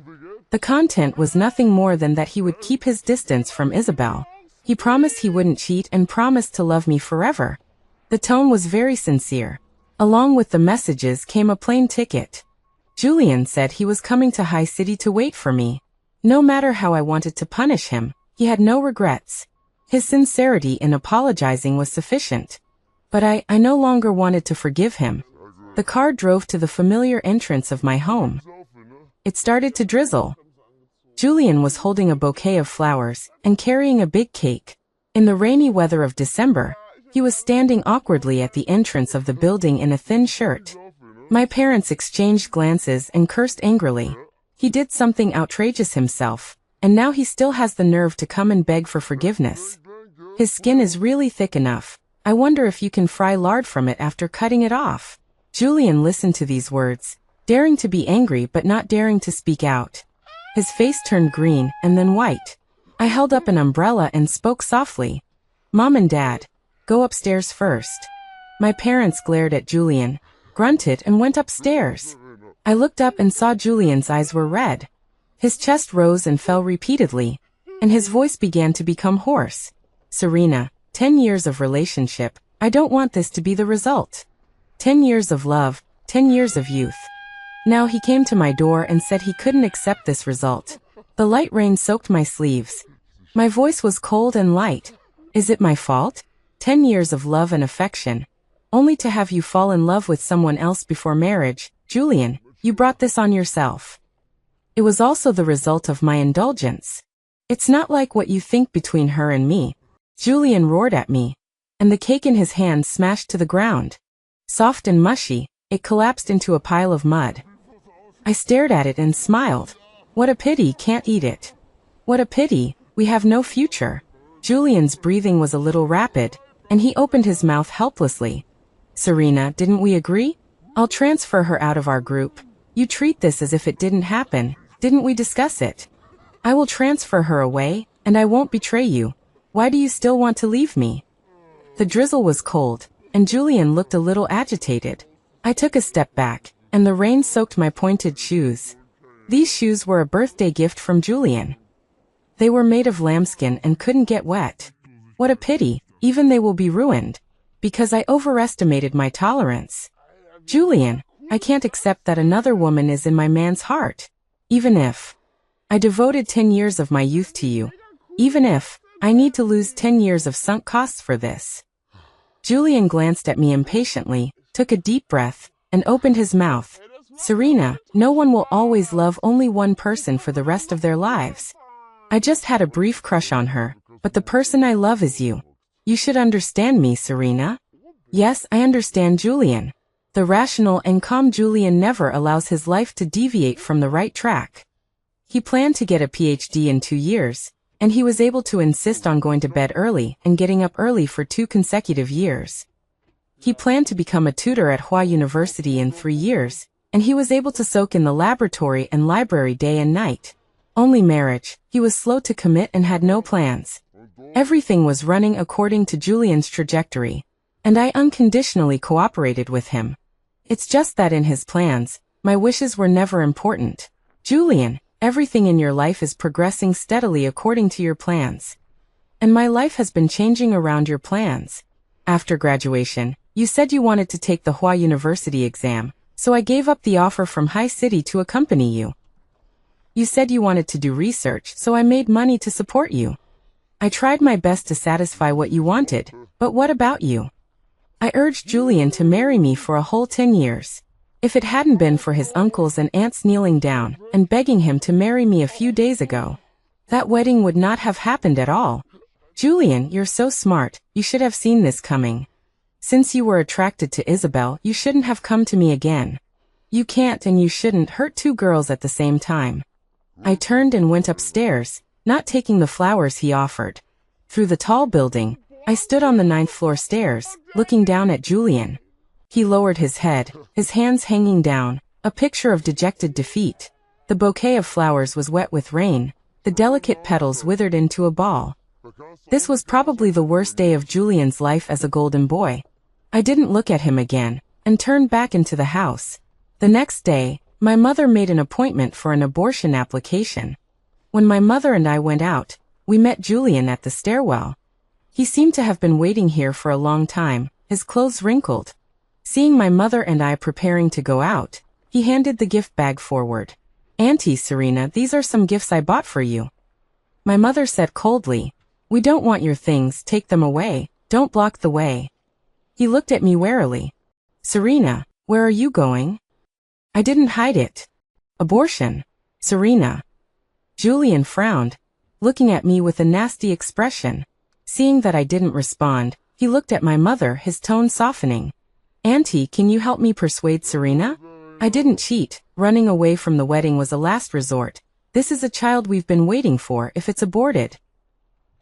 The content was nothing more than that he would keep his distance from Isabel. He promised he wouldn't cheat and promised to love me forever. The tone was very sincere. Along with the messages came a plane ticket. Julian said he was coming to Hai City to wait for me. No matter how I wanted to punish him, he had no regrets. His sincerity in apologizing was sufficient. But I no longer wanted to forgive him. The car drove to the familiar entrance of my home. It started to drizzle. Julian was holding a bouquet of flowers and carrying a big cake. In the rainy weather of December, he was standing awkwardly at the entrance of the building in a thin shirt. My parents exchanged glances and cursed angrily. He did something outrageous himself, and now he still has the nerve to come and beg for forgiveness. His skin is really thick enough. I wonder if you can fry lard from it after cutting it off. Julian listened to these words, daring to be angry but not daring to speak out. His face turned green and then white. I held up an umbrella and spoke softly. "Mom and Dad, go upstairs first." My parents glared at Julian, grunted and went upstairs. I looked up and saw Julian's eyes were red. His chest rose and fell repeatedly, and his voice began to become hoarse. "Serena, 10 years of relationship, I don't want this to be the result. 10 years of love, 10 years of youth." Now he came to my door and said he couldn't accept this result. The light rain soaked my sleeves. My voice was cold and light. "Is it my fault? 10 years of love and affection, only to have you fall in love with someone else before marriage. Julian, you brought this on yourself. It was also the result of my indulgence. It's not like what you think between her and me." Julian roared at me, and the cake in his hand smashed to the ground. Soft and mushy, it collapsed into a pile of mud. I stared at it and smiled. What a pity, can't eat it. What a pity, we have no future. Julian's breathing was a little rapid, and he opened his mouth helplessly. "Serena, didn't we agree? I'll transfer her out of our group. You treat this as if it didn't happen. Didn't we discuss it? I will transfer her away, and I won't betray you. Why do you still want to leave me?" The drizzle was cold, and Julian looked a little agitated. I took a step back, and the rain soaked my pointed shoes. These shoes were a birthday gift from Julian. They were made of lambskin and couldn't get wet. What a pity, even they will be ruined, because I overestimated my tolerance. Julian, I can't accept that another woman is in my man's heart. Even if I devoted 10 years of my youth to you. Even if I need to lose 10 years of sunk costs for this. Julian glanced at me impatiently, took a deep breath, and opened his mouth. "Serena, no one will always love only one person for the rest of their lives. I just had a brief crush on her, but the person I love is you. You should understand me, Serena. Yes, I understand Julian. The rational and calm Julian never allows his life to deviate from the right track. He planned to get a PhD in 2 years, and he was able to insist on going to bed early and getting up early for 2 consecutive years. He planned to become a tutor at Hua University in 3 years, and he was able to soak in the laboratory and library day and night. Only marriage, he was slow to commit and had no plans. Everything was running according to Julian's trajectory, and I unconditionally cooperated with him. It's just that in his plans, my wishes were never important. Julian, everything in your life is progressing steadily according to your plans. And my life has been changing around your plans. After graduation, you said you wanted to take the Hua University exam, so I gave up the offer from High City to accompany you. You said you wanted to do research, so I made money to support you. I tried my best to satisfy what you wanted, but what about you? I urged Julian to marry me for a whole 10 years. If it hadn't been for his uncles and aunts kneeling down and begging him to marry me a few days ago, that wedding would not have happened at all. Julian, you're so smart, you should have seen this coming. Since you were attracted to Isabel, you shouldn't have come to me again. You can't and you shouldn't hurt 2 girls at the same time. I turned and went upstairs, not taking the flowers he offered. Through the tall building, I stood on the 9th floor stairs, looking down at Julian. He lowered his head, his hands hanging down, a picture of dejected defeat. The bouquet of flowers was wet with rain, the delicate petals withered into a ball. This was probably the worst day of Julian's life as a golden boy. I didn't look at him again, and turned back into the house. The next day, my mother made an appointment for an abortion application. When my mother and I went out, we met Julian at the stairwell. He seemed to have been waiting here for a long time, his clothes wrinkled. Seeing my mother and I preparing to go out, he handed the gift bag forward. Auntie Serena, these are some gifts I bought for you. My mother said coldly, we don't want your things, take them away, don't block the way. He looked at me warily. Serena, where are you going? I didn't hide it. Abortion. Serena. Julian frowned, looking at me with a nasty expression. Seeing that I didn't respond, he looked at my mother, his tone softening. Auntie, can you help me persuade Serena? I didn't cheat. Running away from the wedding was a last resort. This is a child we've been waiting for if it's aborted.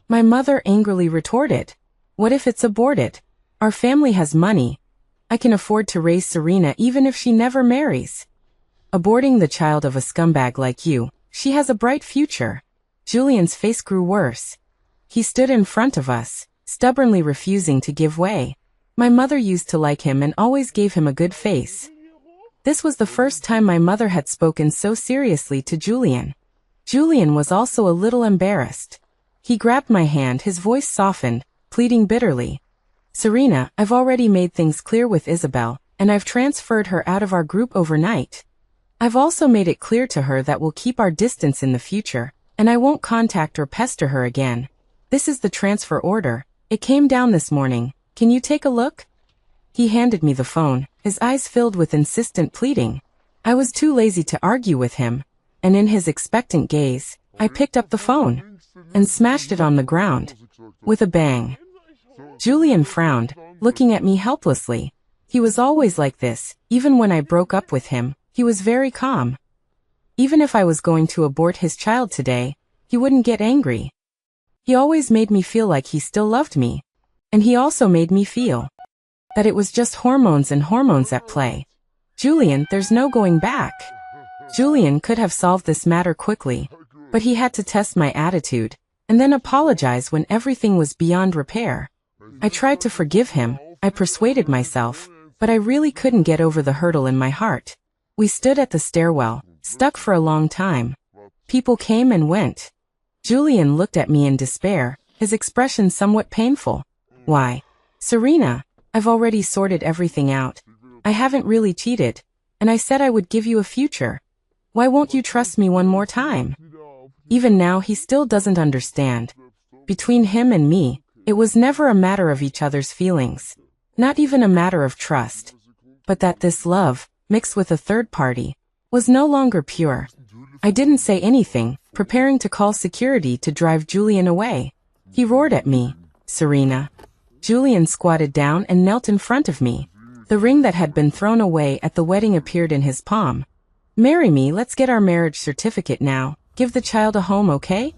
My mother angrily retorted. What if it's aborted? Our family has money. I can afford to raise Serena even if she never marries. Aborting the child of a scumbag like you, she has a bright future. Julian's face grew worse. He stood in front of us, stubbornly refusing to give way. My mother used to like him and always gave him a good face. This was the first time my mother had spoken so seriously to Julian. Julian was also a little embarrassed. He grabbed my hand, his voice softened, pleading bitterly. Serena, I've already made things clear with Isabel, and I've transferred her out of our group overnight. I've also made it clear to her that we'll keep our distance in the future, and I won't contact or pester her again. This is the transfer order. It came down this morning. Can you take a look? He handed me the phone, his eyes filled with insistent pleading. I was too lazy to argue with him, and in his expectant gaze, I picked up the phone and smashed it on the ground with a bang. Julian frowned, looking at me helplessly. He was always like this. Even when I broke up with him, he was very calm. Even if I was going to abort his child today, he wouldn't get angry. He always made me feel like he still loved me. And he also made me feel that it was just hormones and hormones at play. Julian, there's no going back. Julian could have solved this matter quickly, but he had to test my attitude, and then apologize when everything was beyond repair. I tried to forgive him, I persuaded myself, but I really couldn't get over the hurdle in my heart. We stood at the stairwell, stuck for a long time. People came and went. Julian looked at me in despair, his expression somewhat painful. Why? Serena, I've already sorted everything out. I haven't really cheated, and I said I would give you a future. Why won't you trust me one more time? Even now he still doesn't understand. Between him and me, it was never a matter of each other's feelings, not even a matter of trust, but that this love, mixed with a third party, was no longer pure. I didn't say anything, preparing to call security to drive Julian away. He roared at me, "Serena." Julian squatted down and knelt in front of me. The ring that had been thrown away at the wedding appeared in his palm. "Marry me, let's get our marriage certificate now. Give the child a home, okay?"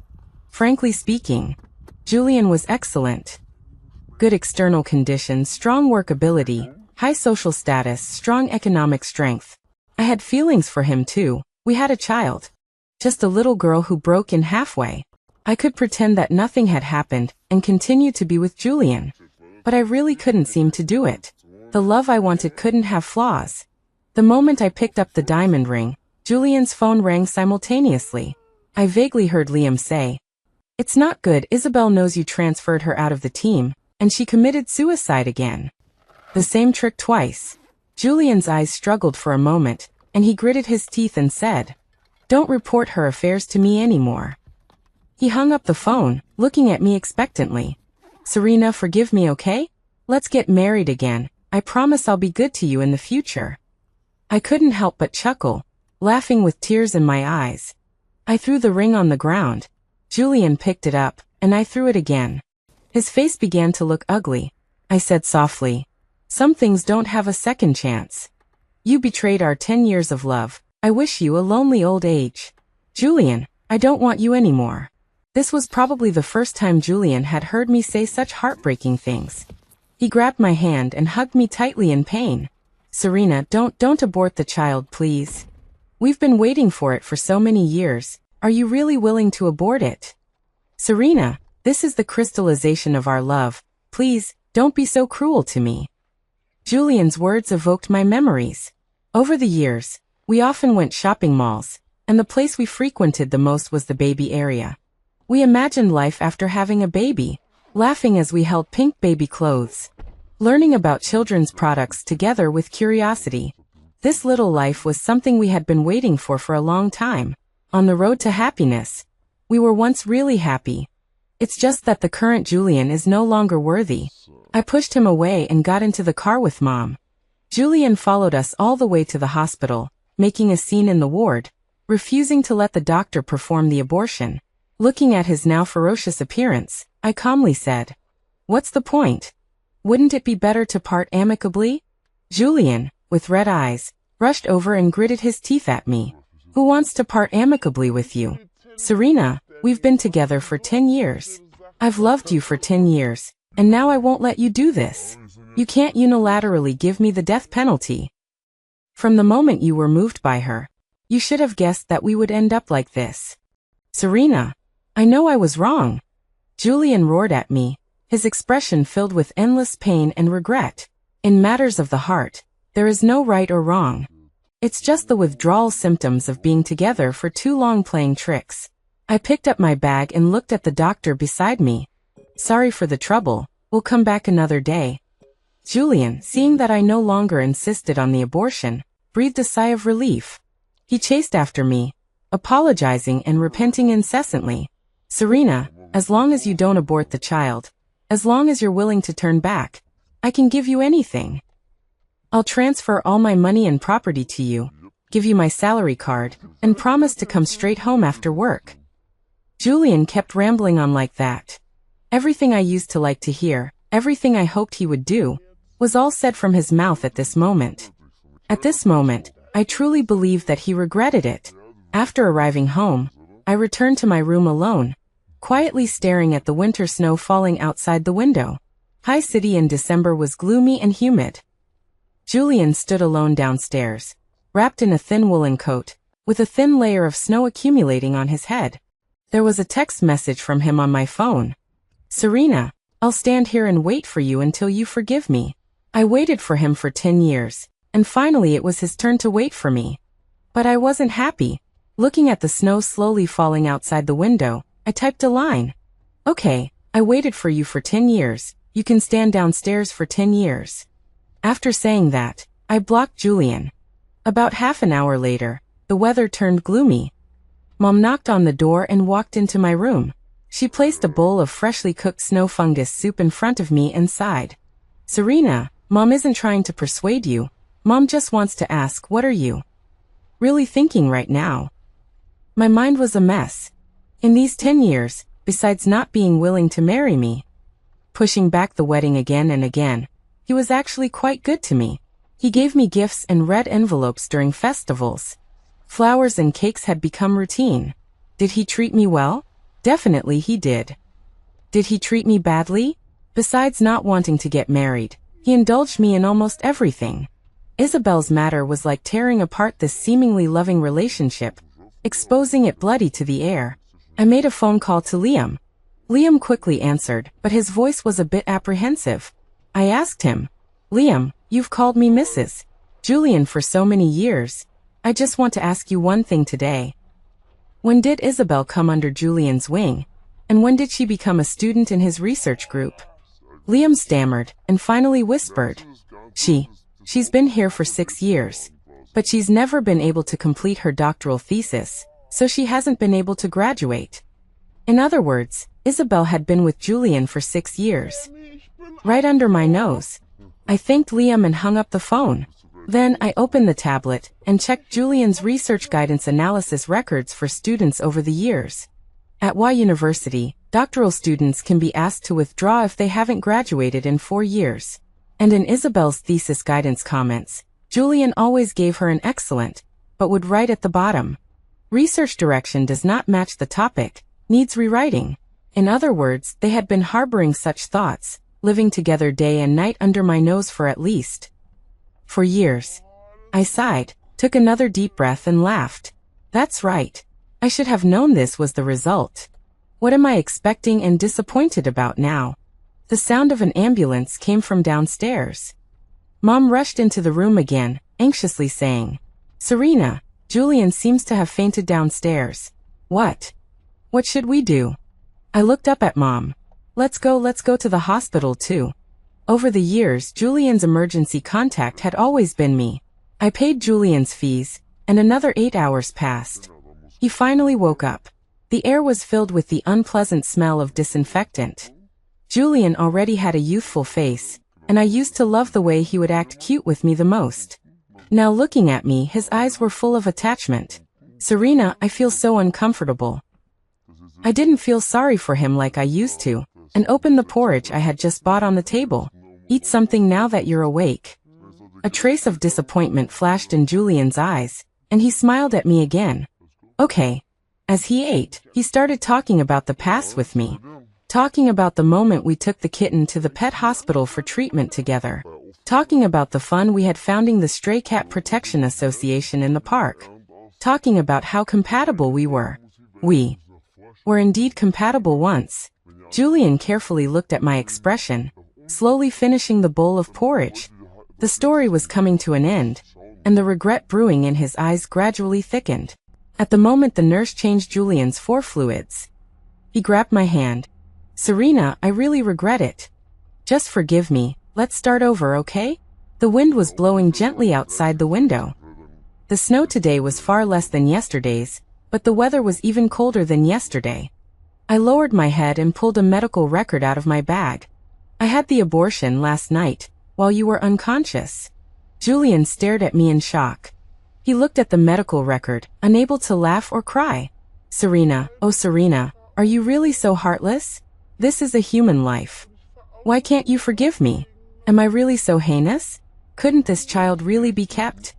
Frankly speaking, Julian was excellent. Good external conditions, strong work ability, high social status, strong economic strength. I had feelings for him too. We had a child. Just a little girl who broke in halfway. I could pretend that nothing had happened and continue to be with Julian. But I really couldn't seem to do it. The love I wanted couldn't have flaws. The moment I picked up the diamond ring, Julian's phone rang simultaneously. I vaguely heard Liam say, "It's not good. Isabel knows you transferred her out of the team, and she committed suicide again." The same trick twice. Julian's eyes struggled for a moment, and he gritted his teeth and said, "Don't report her affairs to me anymore." He hung up the phone, looking at me expectantly. "Serena, forgive me, okay? Let's get married again. I promise I'll be good to you in the future." I couldn't help but chuckle, laughing with tears in my eyes. I threw the ring on the ground. Julian picked it up, and I threw it again. His face began to look ugly. I said softly, "Some things don't have a second chance. You betrayed our 10 years of love. I wish you a lonely old age. Julian, I don't want you anymore." This was probably the first time Julian had heard me say such heartbreaking things. He grabbed my hand and hugged me tightly in pain. "Serena, don't abort the child, please. We've been waiting for it for so many years. Are you really willing to abort it? Serena, this is the crystallization of our love. Please, don't be so cruel to me." Julian's words evoked my memories. Over the years, we often went shopping malls, and the place we frequented the most was the baby area. We imagined life after having a baby, laughing as we held pink baby clothes, learning about children's products together with curiosity. This little life was something we had been waiting for a long time. On the road to happiness. We were once really happy. It's just that the current Julian is no longer worthy. I pushed him away and got into the car with Mom. Julian followed us all the way to the hospital, making a scene in the ward, refusing to let the doctor perform the abortion. Looking at his now ferocious appearance, I calmly said, "What's the point? Wouldn't it be better to part amicably?" Julian, with red eyes, rushed over and gritted his teeth at me. "Who wants to part amicably with you? Serena, we've been together for 10 years. I've loved you for 10 years, and now I won't let you do this. You can't unilaterally give me the death penalty. From the moment you were moved by her, you should have guessed that we would end up like this. Serena, I know I was wrong." Julian roared at me, his expression filled with endless pain and regret. In matters of the heart, there is no right or wrong. It's just the withdrawal symptoms of being together for too long playing tricks. I picked up my bag and looked at the doctor beside me. "Sorry for the trouble, we'll come back another day." Julian, seeing that I no longer insisted on the abortion, breathed a sigh of relief. He chased after me, apologizing and repenting incessantly. "Serena, as long as you don't abort the child, as long as you're willing to turn back, I can give you anything. I'll transfer all my money and property to you, give you my salary card, and promise to come straight home after work." Julian kept rambling on like that. Everything I used to like to hear, everything I hoped he would do, was all said from his mouth at this moment. At this moment, I truly believed that he regretted it. After arriving home, I returned to my room alone, quietly staring at the winter snow falling outside the window. High City in December was gloomy and humid. Julian stood alone downstairs, wrapped in a thin woolen coat, with a thin layer of snow accumulating on his head. There was a text message from him on my phone. "Serena, I'll stand here and wait for you until you forgive me." I waited for him for 10 years, and finally it was his turn to wait for me. But I wasn't happy. Looking at the snow slowly falling outside the window, I typed a line. "Okay, I waited for you for 10 years. You can stand downstairs for 10 years. After saying that, I blocked Julian. About half an hour later, the weather turned gloomy. Mom knocked on the door and walked into my room. She placed a bowl of freshly cooked snow fungus soup in front of me and sighed. "Serena, Mom isn't trying to persuade you. Mom just wants to ask, what are you really thinking right now?" My mind was a mess. In these 10 years, besides not being willing to marry me, pushing back the wedding again and again, he was actually quite good to me. He gave me gifts and red envelopes during festivals. Flowers and cakes had become routine. Did he treat me well? Definitely he did. Did he treat me badly? Besides not wanting to get married, he indulged me in almost everything. Isabel's matter was like tearing apart this seemingly loving relationship, exposing it bloody to the air. I made a phone call to Liam. Liam quickly answered, but his voice was a bit apprehensive. I asked him, "Liam, you've called me Mrs. Julian for so many years. I just want to ask you one thing today. When did Isabel come under Julian's wing? And when did she become a student in his research group?" Liam stammered and finally whispered, She's been here for 6 years. But she's never been able to complete her doctoral thesis, so she hasn't been able to graduate. In other words, Isabel had been with Julian for 6 years. Right under my nose. I thanked Liam and hung up the phone. Then I opened the tablet and checked Julian's research guidance analysis records for students over the years. At Y University, doctoral students can be asked to withdraw if they haven't graduated in 4 years. And in Isabel's thesis guidance comments, Julian always gave her an excellent, but would write at the bottom, "Research direction does not match the topic, needs rewriting." In other words, they had been harboring such thoughts, living together day and night under my nose for at least 4 years. I sighed, took another deep breath and laughed. That's right. I should have known this was the result. What am I expecting and disappointed about now? The sound of an ambulance came from downstairs. Mom rushed into the room again, anxiously saying, "Serena, Julian seems to have fainted downstairs." What? What should we do? I looked up at Mom. Let's go to the hospital too. Over the years, Julian's emergency contact had always been me. I paid Julian's fees, and another 8 hours passed. He finally woke up. The air was filled with the unpleasant smell of disinfectant. Julian already had a youthful face, and I used to love the way he would act cute with me the most. Now looking at me, his eyes were full of attachment. "Serena, I feel so uncomfortable." I didn't feel sorry for him like I used to, and opened the porridge I had just bought on the table. "Eat something now that you're awake." A trace of disappointment flashed in Julian's eyes, and he smiled at me again. Okay. As he ate, he started talking about the past with me. Talking about the moment we took the kitten to the pet hospital for treatment together. Talking about the fun we had founding the Stray Cat Protection Association in the park. Talking about how compatible we were. We were indeed compatible once. Julian carefully looked at my expression, slowly finishing the bowl of porridge. The story was coming to an end, and the regret brewing in his eyes gradually thickened. At the moment the nurse changed Julian's 4 fluids. He grabbed my hand. "Serena, I really regret it. Just forgive me, let's start over, okay?" The wind was blowing gently outside the window. The snow today was far less than yesterday's, but the weather was even colder than yesterday. I lowered my head and pulled a medical record out of my bag. "I had the abortion last night, while you were unconscious." Julian stared at me in shock. He looked at the medical record, unable to laugh or cry. "Serena, oh Serena, are you really so heartless? This is a human life. Why can't you forgive me? Am I really so heinous? Couldn't this child really be kept?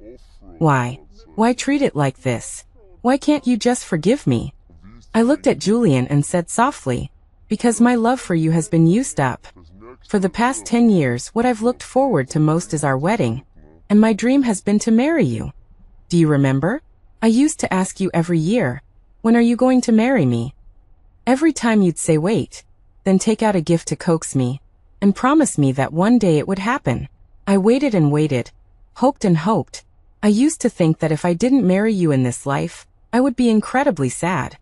Why treat it like this? Why can't you just forgive me?" I looked at Julian and said softly, "Because my love for you has been used up. For the past 10 years, what I've looked forward to most is our wedding, and my dream has been to marry you. Do you remember? I used to ask you every year, when are you going to marry me? Every time you'd say wait, then take out a gift to coax me, and promise me that one day it would happen. I waited and waited, hoped and hoped. I used to think that if I didn't marry you in this life, I would be incredibly sad.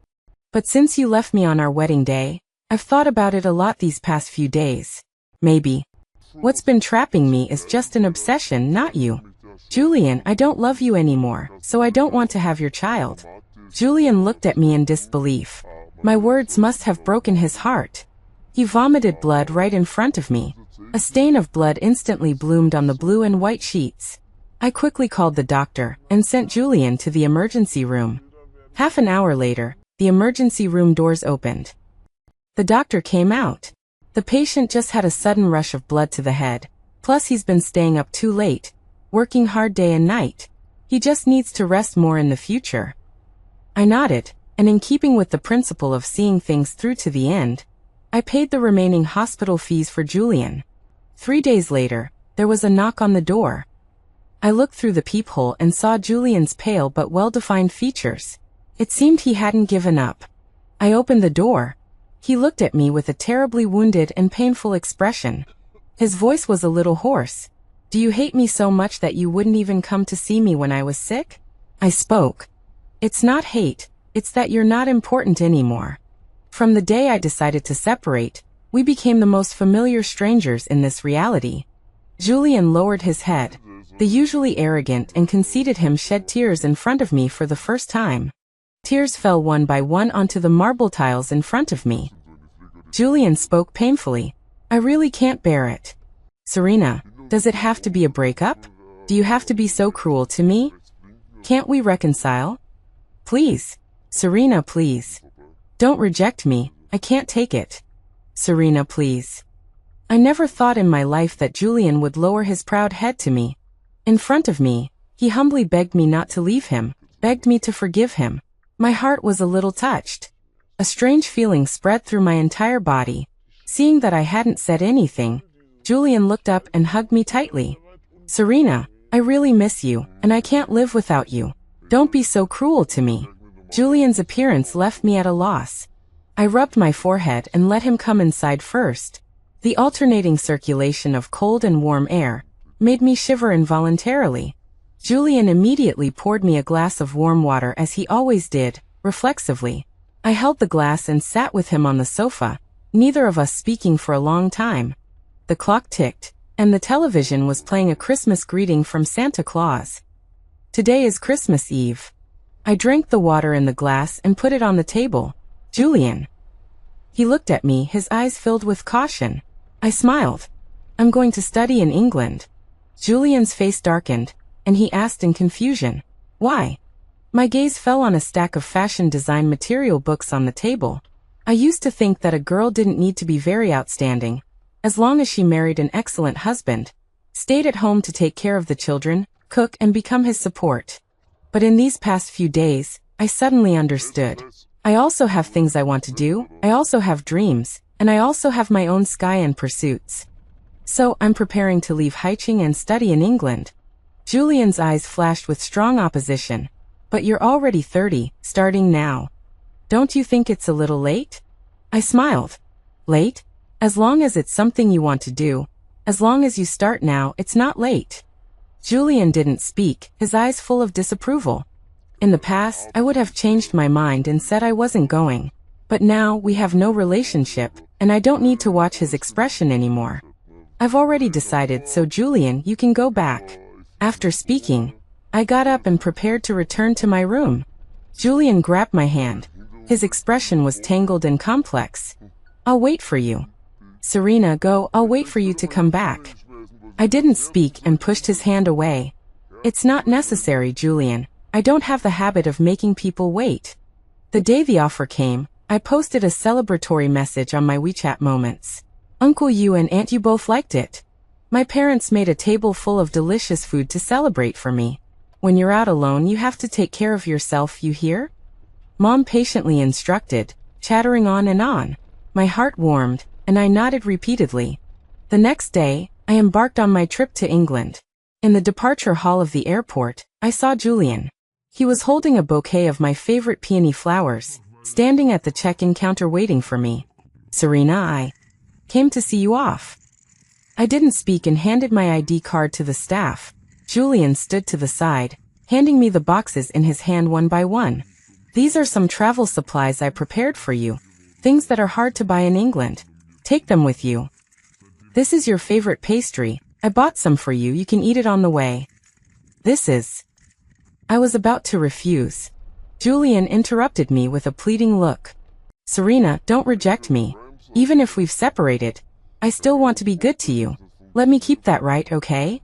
But since you left me on our wedding day, I've thought about it a lot these past few days. Maybe what's been trapping me is just an obsession, not you. Julian, I don't love you anymore, so I don't want to have your child." Julian looked at me in disbelief. My words must have broken his heart. He vomited blood right in front of me. A stain of blood instantly bloomed on the blue and white sheets. I quickly called the doctor and sent Julian to the emergency room. Half an hour later, the emergency room doors opened. The doctor came out. The patient just had a sudden rush of blood to the head, plus he's been staying up too late, working hard day and night. He just needs to rest more in the future. I nodded, and in keeping with the principle of seeing things through to the end, I paid the remaining hospital fees for Julian. 3 days later, there was a knock on the door. I looked through the peephole and saw Julian's pale but well-defined features. It seemed he hadn't given up. I opened the door. He looked at me with a terribly wounded and painful expression. His voice was a little hoarse. "Do you hate me so much that you wouldn't even come to see me when I was sick?" I spoke. "It's not hate, it's that you're not important anymore. From the day I decided to separate, we became the most familiar strangers in this reality." Julian lowered his head. The usually arrogant and conceited him shed tears in front of me for the first time. Tears fell one by one onto the marble tiles in front of me. Julian spoke painfully. "I really can't bear it. Serena, does it have to be a breakup? Do you have to be so cruel to me? Can't we reconcile? Please. Serena, please. Don't reject me, I can't take it. Serena, please." I never thought in my life that Julian would lower his proud head to me. In front of me, he humbly begged me not to leave him, begged me to forgive him. My heart was a little touched. A strange feeling spread through my entire body. Seeing that I hadn't said anything, Julian looked up and hugged me tightly. "Serena, I really miss you, and I can't live without you. Don't be so cruel to me." Julian's appearance left me at a loss. I rubbed my forehead and let him come inside first. The alternating circulation of cold and warm air made me shiver involuntarily. Julian immediately poured me a glass of warm water as he always did, reflexively. I held the glass and sat with him on the sofa, neither of us speaking for a long time. The clock ticked, and the television was playing a Christmas greeting from Santa Claus. Today is Christmas Eve. I drank the water in the glass and put it on the table. "Julian." He looked at me, his eyes filled with caution. I smiled. "I'm going to study in England." Julian's face darkened, and he asked in confusion, "Why?" My gaze fell on a stack of fashion design material books on the table. I used to think that a girl didn't need to be very outstanding, as long as she married an excellent husband, stayed at home to take care of the children, cook and become his support. But in these past few days, I suddenly understood. I also have things I want to do, I also have dreams, and I also have my own sky and pursuits. So I'm preparing to leave Haiching and study in England. Julian's eyes flashed with strong opposition. "But you're already 30, starting now. Don't you think it's a little late?" I smiled. "Late? As long as it's something you want to do, as long as you start now, it's not late." Julian didn't speak, his eyes full of disapproval. In the past, I would have changed my mind and said I wasn't going. But now, we have no relationship, and I don't need to watch his expression anymore. I've already decided, so Julian, you can go back. After speaking, I got up and prepared to return to my room. Julian grabbed my hand. His expression was tangled and complex. "I'll wait for you. Serena, go, I'll wait for you to come back." I didn't speak and pushed his hand away. "It's not necessary, Julian. I don't have the habit of making people wait." The day the offer came, I posted a celebratory message on my WeChat Moments. "Uncle you and Aunt you both liked it. My parents made a table full of delicious food to celebrate for me. When you're out alone, you have to take care of yourself, you hear?" Mom patiently instructed, chattering on and on. My heart warmed, and I nodded repeatedly. The next day, I embarked on my trip to England. In the departure hall of the airport, I saw Julian. He was holding a bouquet of my favorite peony flowers, standing at the check-in counter waiting for me. "Serena, I came to see you off." I didn't speak and handed my ID card to the staff. Julian stood to the side, handing me the boxes in his hand one by one. "These are some travel supplies I prepared for you. Things that are hard to buy in England. Take them with you. This is your favorite pastry. I bought some for you, you can eat it on the way. This is..." I was about to refuse. Julian interrupted me with a pleading look. "Serena, don't reject me. Even if we've separated, I still want to be good to you. Let me keep that right, okay?"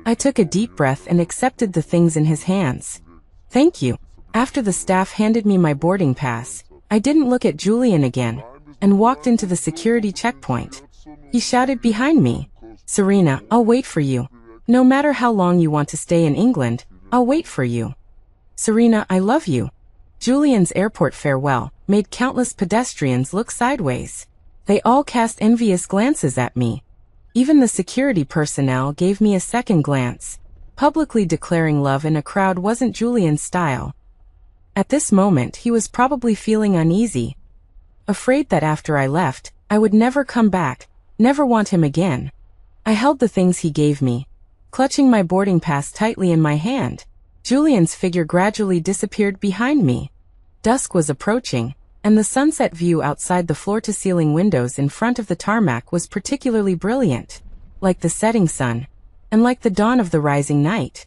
I took a deep breath and accepted the things in his hands. "Thank you." After the staff handed me my boarding pass, I didn't look at Julian again and walked into the security checkpoint. He shouted behind me, "Serena, I'll wait for you. No matter how long you want to stay in England, I'll wait for you. Serena, I love you." Julian's airport farewell made countless pedestrians look sideways. They all cast envious glances at me. Even the security personnel gave me a second glance. Publicly declaring love in a crowd wasn't Julian's style. At this moment, he was probably feeling uneasy, afraid that after I left, I would never come back, never want him again. I held the things he gave me, clutching my boarding pass tightly in my hand. Julian's figure gradually disappeared behind me. Dusk was approaching, and the sunset view outside the floor-to-ceiling windows in front of the tarmac was particularly brilliant, like the setting sun, and like the dawn of the rising night.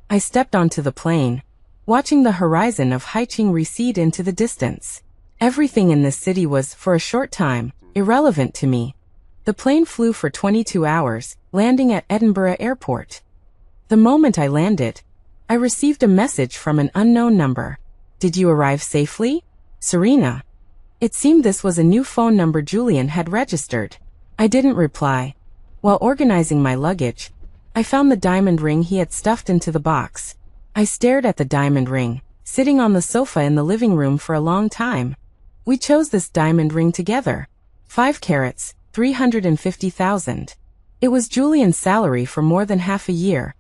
I stepped onto the plane, watching the horizon of Haicheng recede into the distance. Everything in this city was, for a short time, irrelevant to me. The plane flew for 22 hours, landing at Edinburgh Airport. The moment I landed, I received a message from an unknown number. "Did you arrive safely? Serena." It seemed this was a new phone number Julian had registered. I didn't reply. While organizing my luggage, I found the diamond ring he had stuffed into the box. I stared at the diamond ring, sitting on the sofa in the living room for a long time. We chose this diamond ring together. 5 carats, 350,000. It was Julian's salary for more than half a year.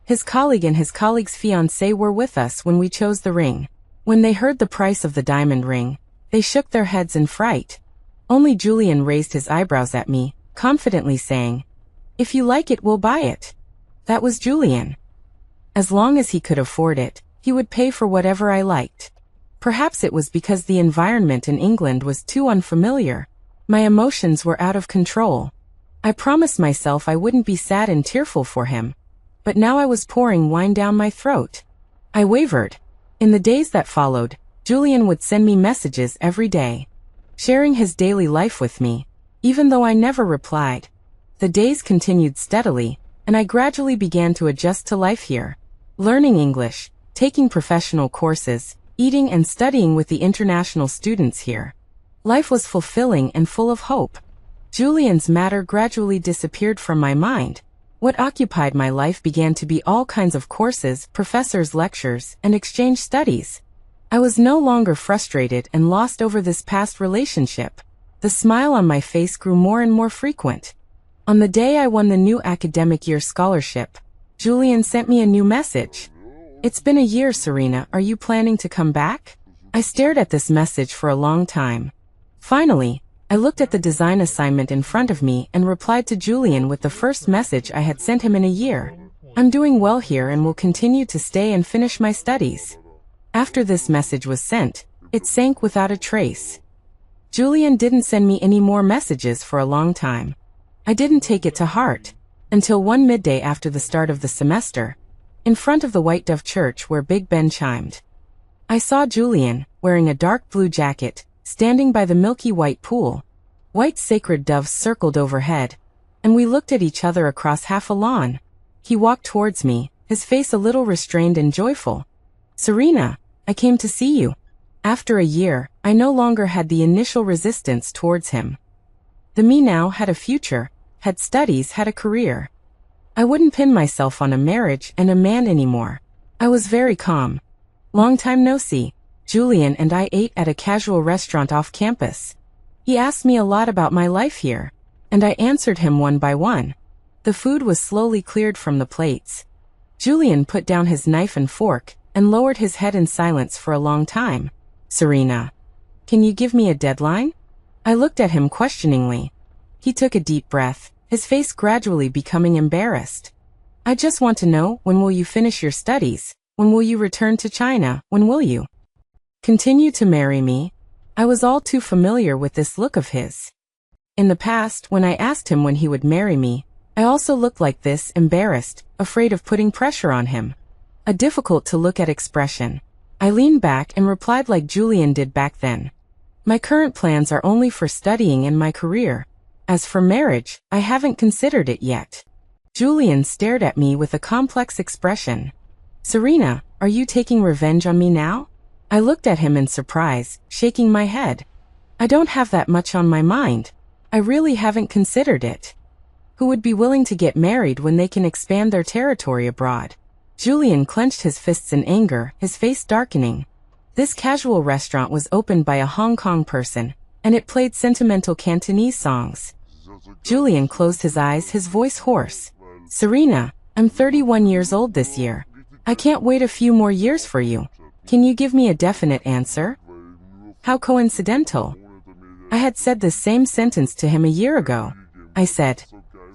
His colleague and his colleague's fiancée were with us when we chose the ring. When they heard the price of the diamond ring, they shook their heads in fright. Only Julian raised his eyebrows at me, confidently saying, "If you like it, we'll buy it." That was Julian. As long as he could afford it, he would pay for whatever I liked. Perhaps it was because the environment in England was too unfamiliar. My emotions were out of control. I promised myself I wouldn't be sad and tearful for him, but now I was pouring wine down my throat. I wavered. In the days that followed, Julian would send me messages every day, sharing his daily life with me, even though I never replied. The days continued steadily, and I gradually began to adjust to life here, learning English, taking professional courses, eating and studying with the international students here. Life was fulfilling and full of hope. Julian's matter gradually disappeared from my mind. What occupied my life began to be all kinds of courses, professors' lectures, and exchange studies. I was no longer frustrated and lost over this past relationship. The smile on my face grew more and more frequent. On the day I won the new academic year scholarship, Julian sent me a new message. "It's been a year, Serena. Are you planning to come back?" I stared at this message for a long time. Finally, I looked at the design assignment in front of me and replied to Julian with the first message I had sent him in a year. "I'm doing well here and will continue to stay and finish my studies." After this message was sent, it sank without a trace. Julian didn't send me any more messages for a long time. I didn't take it to heart, until one midday after the start of the semester, in front of the White Dove Church where Big Ben chimed. I saw Julian, wearing a dark blue jacket, standing by the milky white pool. White sacred doves circled overhead, and we looked at each other across half a lawn. He walked towards me, his face a little restrained and joyful. "Serena, I came to see you." After a year, I no longer had the initial resistance towards him. The me now had a future, had studies, had a career. I wouldn't pin myself on a marriage and a man anymore. I was very calm. "Long time no see." Julian and I ate at a casual restaurant off campus. He asked me a lot about my life here, and I answered him one by one. The food was slowly cleared from the plates. Julian put down his knife and fork and lowered his head in silence for a long time. "Serena, can you give me a deadline?" I looked at him questioningly. He took a deep breath, his face gradually becoming embarrassed. "I just want to know, when will you finish your studies? When will you return to China? When will you continue to marry me?" I was all too familiar with this look of his. In the past, when I asked him when he would marry me, I also looked like this, embarrassed, afraid of putting pressure on him. A difficult-to-look-at expression. I leaned back and replied like Julian did back then. "My current plans are only for studying and my career. As for marriage, I haven't considered it yet." Julian stared at me with a complex expression. "Serena, are you taking revenge on me now?" I looked at him in surprise, shaking my head. I don't have that much on my mind. I really haven't considered it. Who would be willing to get married when they can expand their territory abroad? Julian clenched his fists in anger, his face darkening. This casual restaurant was opened by a Hong Kong person, and it played sentimental Cantonese songs. Julian closed his eyes, his voice hoarse. Serena, I'm 31 years old this year. I can't wait a few more years for you. Can you give me a definite answer? How coincidental. I had said this same sentence to him a year ago. I said,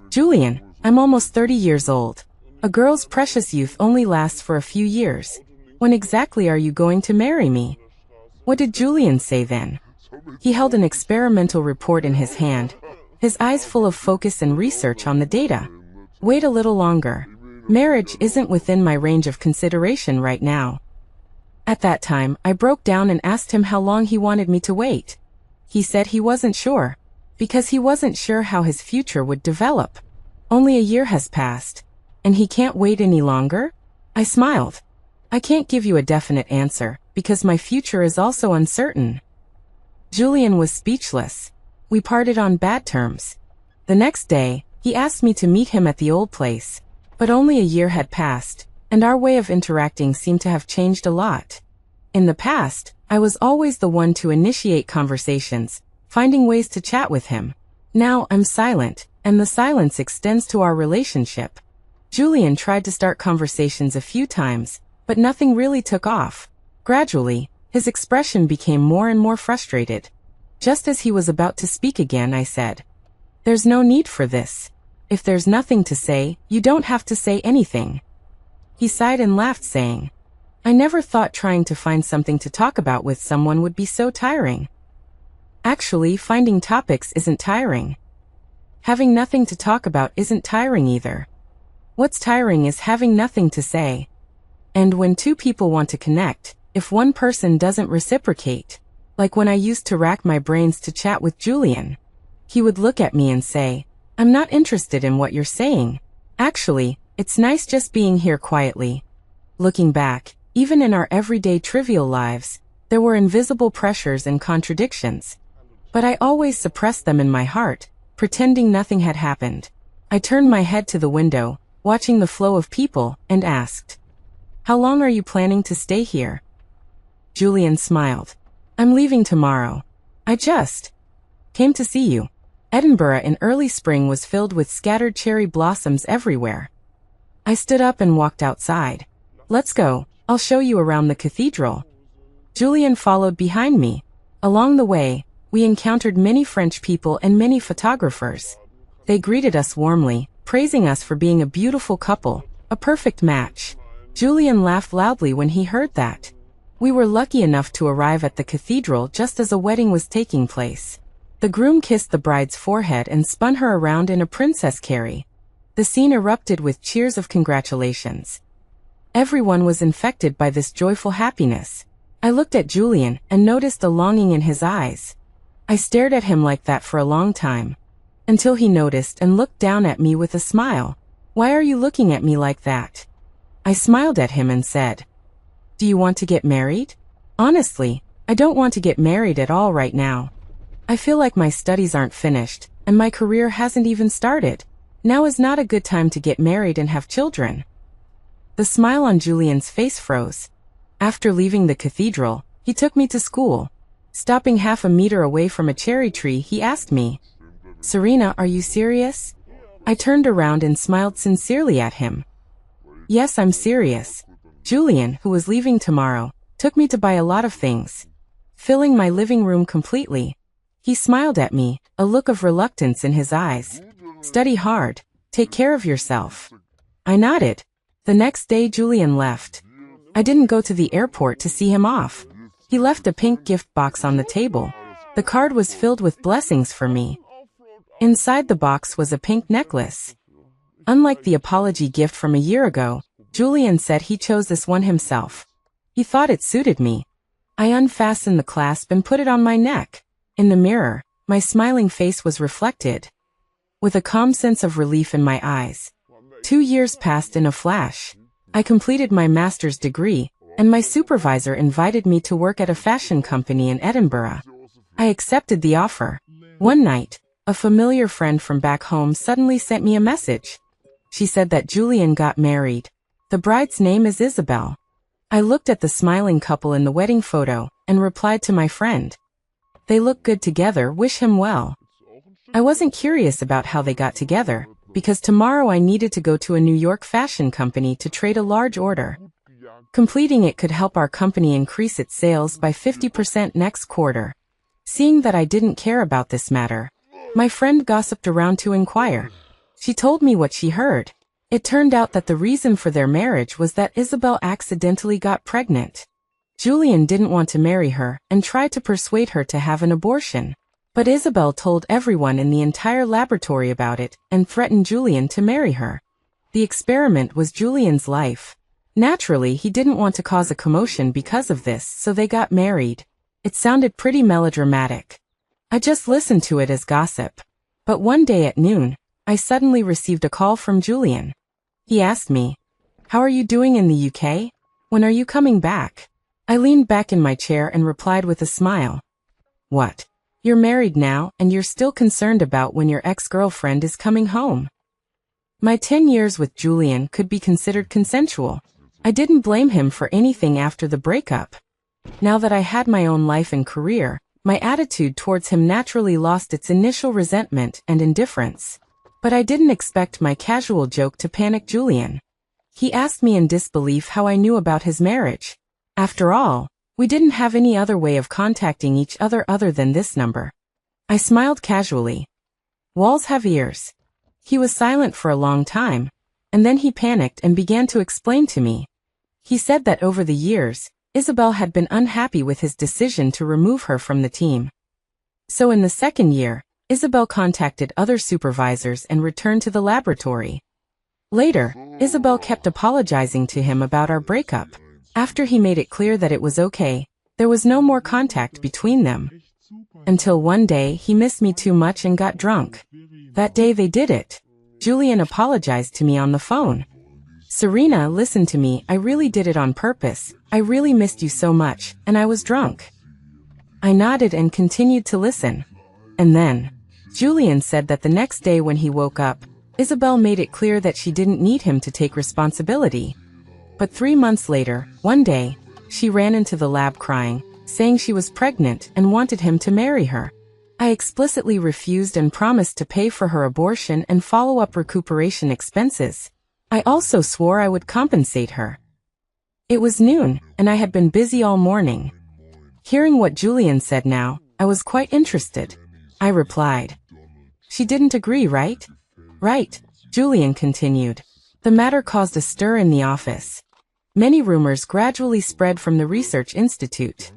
Julian, I'm almost 30 years old. A girl's precious youth only lasts for a few years. When exactly are you going to marry me? What did Julian say then? He held an experimental report in his hand, his eyes full of focus and research on the data. Wait a little longer. Marriage isn't within my range of consideration right now. At that time, I broke down and asked him how long he wanted me to wait. He said he wasn't sure, because he wasn't sure how his future would develop. Only a year has passed, and he can't wait any longer? I smiled. I can't give you a definite answer, because my future is also uncertain. Julian was speechless. We parted on bad terms. The next day, he asked me to meet him at the old place, but only a year had passed, and our way of interacting seemed to have changed a lot. In the past, I was always the one to initiate conversations, finding ways to chat with him. Now I'm silent, and the silence extends to our relationship. Julian tried to start conversations a few times, but nothing really took off. Gradually, his expression became more and more frustrated. Just as he was about to speak again, I said, There's no need for this. If there's nothing to say, you don't have to say anything. He sighed and laughed, saying, I never thought trying to find something to talk about with someone would be so tiring. Actually, finding topics isn't tiring. Having nothing to talk about isn't tiring either. What's tiring is having nothing to say. And when two people want to connect, if one person doesn't reciprocate, like when I used to rack my brains to chat with Julian, he would look at me and say, I'm not interested in what you're saying. Actually, it's nice just being here quietly. Looking back, even in our everyday trivial lives, there were invisible pressures and contradictions. But I always suppressed them in my heart, pretending nothing had happened. I turned my head to the window, watching the flow of people, and asked, How long are you planning to stay here? Julian smiled. I'm leaving tomorrow. I just came to see you. Edinburgh in early spring was filled with scattered cherry blossoms everywhere. I stood up and walked outside. Let's go, I'll show you around the cathedral. Julian followed behind me. Along the way, we encountered many French people and many photographers. They greeted us warmly, praising us for being a beautiful couple, a perfect match. Julian laughed loudly when he heard that. We were lucky enough to arrive at the cathedral just as a wedding was taking place. The groom kissed the bride's forehead and spun her around in a princess carry. The scene erupted with cheers of congratulations. Everyone was infected by this joyful happiness. I looked at Julian and noticed the longing in his eyes. I stared at him like that for a long time, until he noticed and looked down at me with a smile. Why are you looking at me like that? I smiled at him and said, Do you want to get married? Honestly, I don't want to get married at all right now. I feel like my studies aren't finished, and my career hasn't even started. Now is not a good time to get married and have children. The smile on Julian's face froze. After leaving the cathedral, he took me to school. Stopping half a meter away from a cherry tree, he asked me, Serena, are you serious? I turned around and smiled sincerely at him. Yes, I'm serious. Julian, who was leaving tomorrow, took me to buy a lot of things, filling my living room completely. He smiled at me, a look of reluctance in his eyes. Study hard. Take care of yourself. I nodded. The next day Julian left. I didn't go to the airport to see him off. He left a pink gift box on the table. The card was filled with blessings for me. Inside the box was a pink necklace. Unlike the apology gift from a year ago, Julian said he chose this one himself. He thought it suited me. I unfastened the clasp and put it on my neck. In the mirror, my smiling face was reflected, with a calm sense of relief in my eyes. 2 years passed in a flash. I completed my master's degree, and my supervisor invited me to work at a fashion company in Edinburgh. I accepted the offer. One night, a familiar friend from back home suddenly sent me a message. She said that Julian got married. The bride's name is Isabel. I looked at the smiling couple in the wedding photo and replied to my friend. They look good together, wish him well. I wasn't curious about how they got together, because tomorrow I needed to go to a New York fashion company to trade a large order. Completing it could help our company increase its sales by 50% next quarter. Seeing that I didn't care about this matter, my friend gossiped around to inquire. She told me what she heard. It turned out that the reason for their marriage was that Isabel accidentally got pregnant. Julian didn't want to marry her and tried to persuade her to have an abortion. But Isabel told everyone in the entire laboratory about it and threatened Julian to marry her. The experiment was Julian's life. Naturally, he didn't want to cause a commotion because of this, so they got married. It sounded pretty melodramatic. I just listened to it as gossip. But one day at noon, I suddenly received a call from Julian. He asked me, "How are you doing in the UK? When are you coming back?" I leaned back in my chair and replied with a smile. "What? You're married now, and you're still concerned about when your ex-girlfriend is coming home?" My 10 years with Julian could be considered consensual. I didn't blame him for anything after the breakup. Now that I had my own life and career, my attitude towards him naturally lost its initial resentment and indifference. But I didn't expect my casual joke to panic Julian. He asked me in disbelief how I knew about his marriage. After all, we didn't have any other way of contacting each other than this number. I smiled casually. Walls have ears. He was silent for a long time, and then he panicked and began to explain to me. He said that over the years, Isabel had been unhappy with his decision to remove her from the team. So in the second year, Isabel contacted other supervisors and returned to the laboratory. Later, Isabel kept apologizing to him about our breakup. After he made it clear that it was okay, there was no more contact between them. Until one day he missed me too much and got drunk. That day they did it. Julian apologized to me on the phone. "Serena, listen to me, I really did it on purpose. I really missed you so much, and I was drunk." I nodded and continued to listen. And then, Julian said that the next day when he woke up, Isabel made it clear that she didn't need him to take responsibility. But 3 months later, one day, she ran into the lab crying, saying she was pregnant and wanted him to marry her. I explicitly refused and promised to pay for her abortion and follow-up recuperation expenses. I also swore I would compensate her. It was noon, and I had been busy all morning. Hearing what Julian said now, I was quite interested. I replied. "She didn't agree, right?" "Right," Julian continued. The matter caused a stir in the office. Many rumors gradually spread from the research institute.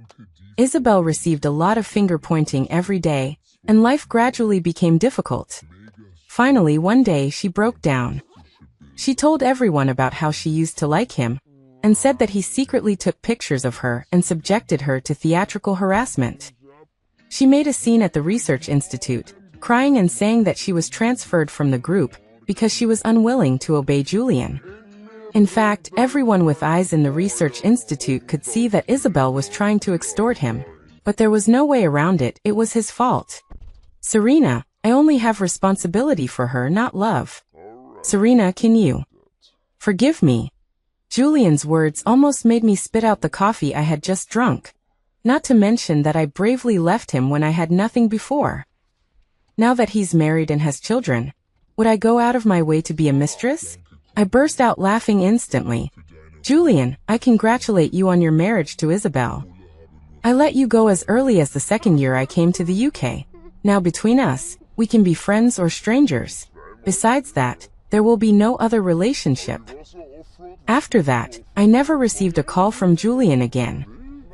Isabel received a lot of finger-pointing every day, and life gradually became difficult. Finally, one day she broke down. She told everyone about how she used to like him, and said that he secretly took pictures of her and subjected her to theatrical harassment. She made a scene at the research institute, crying and saying that she was transferred from the group because she was unwilling to obey Julian. In fact, everyone with eyes in the research institute could see that Isabel was trying to extort him, but there was no way around it. It was his fault. "Serena, I only have responsibility for her, not love. Serena, can you forgive me?" Julian's words almost made me spit out the coffee I had just drunk. Not to mention that I bravely left him when I had nothing before. Now that he's married and has children, would I go out of my way to be a mistress? I burst out laughing instantly. "Julian, I congratulate you on your marriage to Isabel. I let you go as early as the second year I came to the UK. Now between us, we can be friends or strangers. Besides that, there will be no other relationship." After that, I never received a call from Julian again.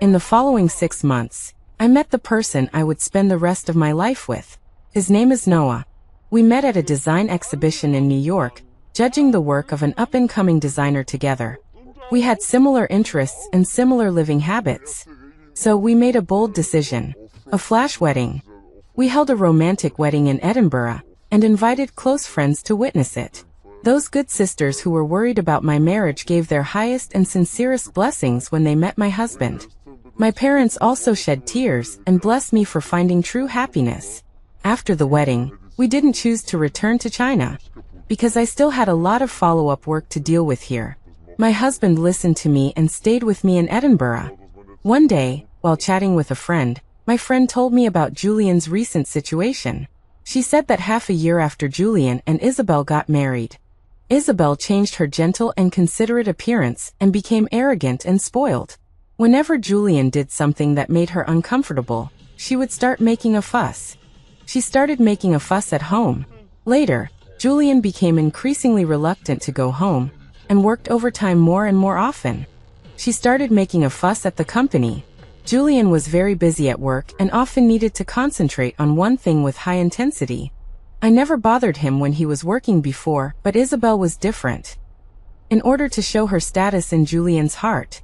In the following 6 months, I met the person I would spend the rest of my life with. His name is Noah. We met at a design exhibition in New York, judging the work of an up-and-coming designer together. We had similar interests and similar living habits. So we made a bold decision. A flash wedding. We held a romantic wedding in Edinburgh, and invited close friends to witness it. Those good sisters who were worried about my marriage gave their highest and sincerest blessings when they met my husband. My parents also shed tears and blessed me for finding true happiness. After the wedding, we didn't choose to return to China, because I still had a lot of follow-up work to deal with here. My husband listened to me and stayed with me in Edinburgh. One day, while chatting with a friend, my friend told me about Julian's recent situation. She said that half a year after Julian and Isabel got married, Isabel changed her gentle and considerate appearance and became arrogant and spoiled. Whenever Julian did something that made her uncomfortable, she would start making a fuss. She started making a fuss at home. Later, Julian became increasingly reluctant to go home and worked overtime more and more often. She started making a fuss at the company. Julian was very busy at work and often needed to concentrate on one thing with high intensity. I never bothered him when he was working before, but Isabel was different. In order to show her status in Julian's heart,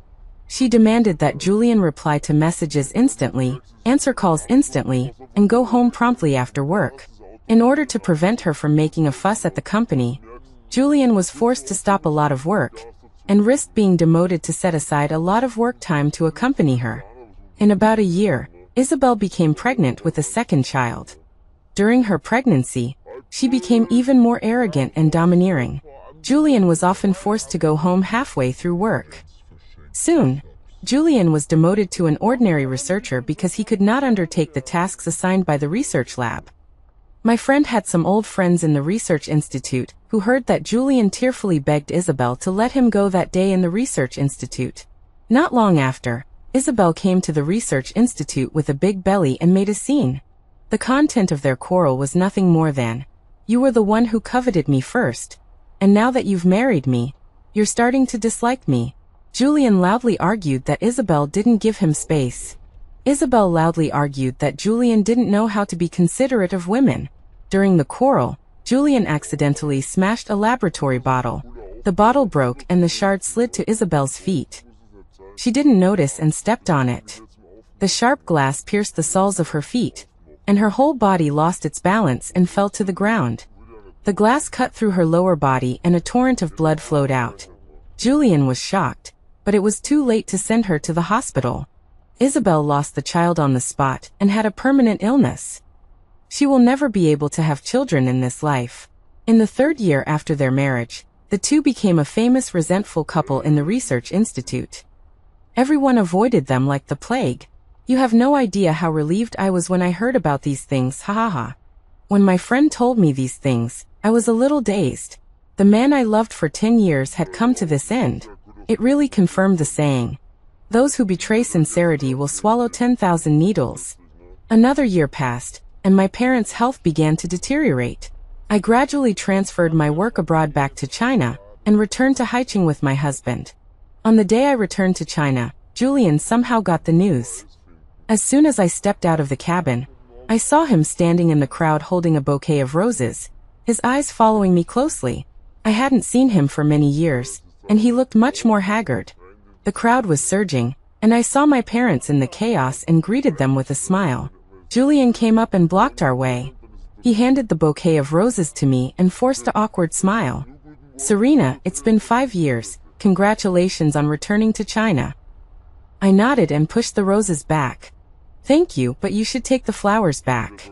she demanded that Julian reply to messages instantly, answer calls instantly, and go home promptly after work. In order to prevent her from making a fuss at the company, Julian was forced to stop a lot of work and risked being demoted to set aside a lot of work time to accompany her. In about a year, Isabel became pregnant with a second child. During her pregnancy, she became even more arrogant and domineering. Julian was often forced to go home halfway through work. Soon, Julian was demoted to an ordinary researcher because he could not undertake the tasks assigned by the research lab. My friend had some old friends in the research institute who heard that Julian tearfully begged Isabel to let him go that day in the research institute. Not long after, Isabel came to the research institute with a big belly and made a scene. The content of their quarrel was nothing more than, "You were the one who coveted me first, and now that you've married me, you're starting to dislike me." Julian loudly argued that Isabel didn't give him space. Isabel loudly argued that Julian didn't know how to be considerate of women. During the quarrel, Julian accidentally smashed a laboratory bottle. The bottle broke and the shard slid to Isabel's feet. She didn't notice and stepped on it. The sharp glass pierced the soles of her feet, and her whole body lost its balance and fell to the ground. The glass cut through her lower body and a torrent of blood flowed out. Julian was shocked, but it was too late to send her to the hospital. Isabel lost the child on the spot and had a permanent illness. She will never be able to have children in this life. In the third year after their marriage, the two became a famous resentful couple in the research institute. Everyone avoided them like the plague. You have no idea how relieved I was when I heard about these things, ha ha ha. When my friend told me these things, I was a little dazed. The man I loved for 10 years had come to this end. It really confirmed the saying, "Those who betray sincerity will swallow 10,000 needles." Another year passed, and my parents' health began to deteriorate. I gradually transferred my work abroad back to China and returned to Haicheng with my husband. On the day I returned to China, Julian somehow got the news. As soon as I stepped out of the cabin, I saw him standing in the crowd holding a bouquet of roses, his eyes following me closely. I hadn't seen him for many years, and he looked much more haggard. The crowd was surging, and I saw my parents in the chaos and greeted them with a smile. Julian came up and blocked our way. He handed the bouquet of roses to me and forced an awkward smile. "Serena, it's been 5 years. Congratulations on returning to China." I nodded and pushed the roses back. "Thank you, but you should take the flowers back.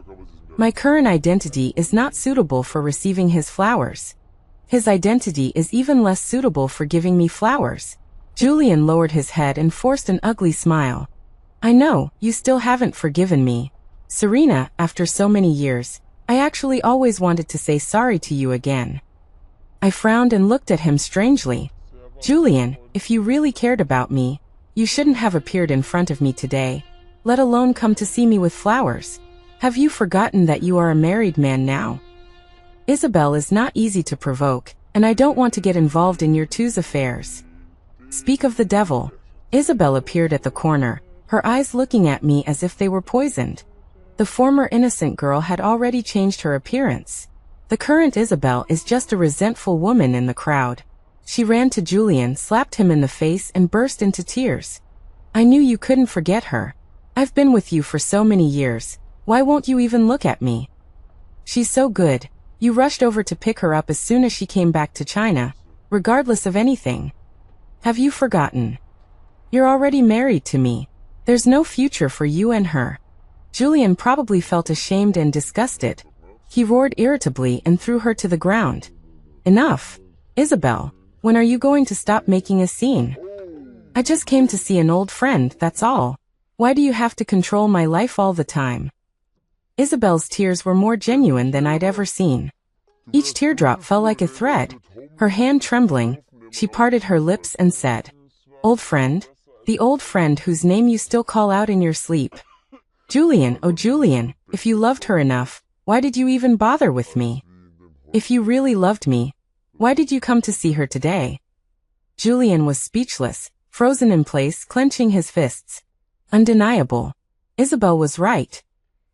My current identity is not suitable for receiving his flowers. His identity is even less suitable for giving me flowers." Julian lowered his head and forced an ugly smile. "I know, you still haven't forgiven me. Serena, after so many years, I actually always wanted to say sorry to you again." I frowned and looked at him strangely. "Julian, if you really cared about me, you shouldn't have appeared in front of me today, let alone come to see me with flowers. Have you forgotten that you are a married man now? Isabel is not easy to provoke, and I don't want to get involved in your two's affairs." Speak of the devil. Isabel appeared at the corner, her eyes looking at me as if they were poisoned. The former innocent girl had already changed her appearance. The current Isabel is just a resentful woman in the crowd. She ran to Julian, slapped him in the face, and burst into tears. "I knew you couldn't forget her. I've been with you for so many years. Why won't you even look at me? She's so good. You rushed over to pick her up as soon as she came back to China, regardless of anything. Have you forgotten? You're already married to me. There's no future for you and her. Julian probably felt ashamed and disgusted. He roared irritably and threw her to the ground. Enough. Isabel, when are you going to stop making a scene? I just came to see an old friend, that's all. Why do you have to control my life all the time? Isabel's tears were more genuine than I'd ever seen. Each teardrop fell like a thread. Her hand trembling, she parted her lips and said, "Old friend? The old friend whose name you still call out in your sleep. Julian, oh Julian, if you loved her enough, why did you even bother with me? If you really loved me, why did you come to see her today?" Julian was speechless, frozen in place, clenching his fists. Undeniable. Isabel was right.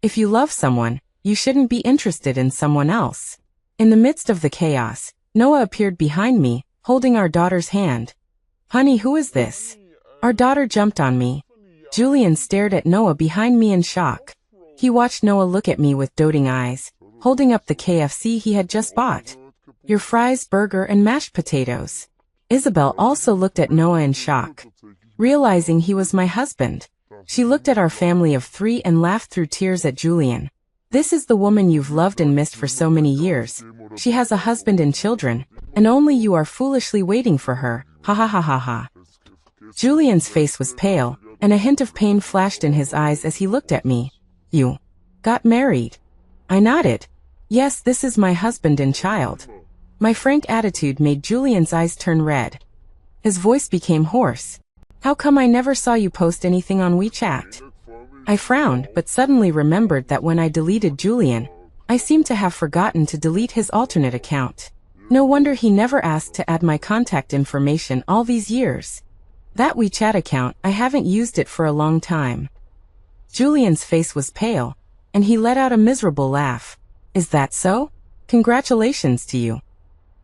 If you love someone, you shouldn't be interested in someone else. In the midst of the chaos, Noah appeared behind me, holding our daughter's hand. "Honey, who is this?" Our daughter jumped on me. Julian stared at Noah behind me in shock. He watched Noah look at me with doting eyes, holding up the KFC he had just bought. "Your fries, burger, and mashed potatoes." Isabel also looked at Noah in shock. Realizing he was my husband, she looked at our family of 3 and laughed through tears at Julian. "This is the woman you've loved and missed for so many years. She has a husband and children, and only you are foolishly waiting for her. Ha ha ha ha ha." Julian's face was pale, and a hint of pain flashed in his eyes as he looked at me. "You got married?" I nodded. "Yes, this is my husband and child." My frank attitude made Julian's eyes turn red. His voice became hoarse. "How come I never saw you post anything on WeChat?" I frowned, but suddenly remembered that when I deleted Julian, I seemed to have forgotten to delete his alternate account. No wonder he never asked to add my contact information all these years. That WeChat account, I haven't used it for a long time. Julian's face was pale, and he let out a miserable laugh. "Is that so? Congratulations to you."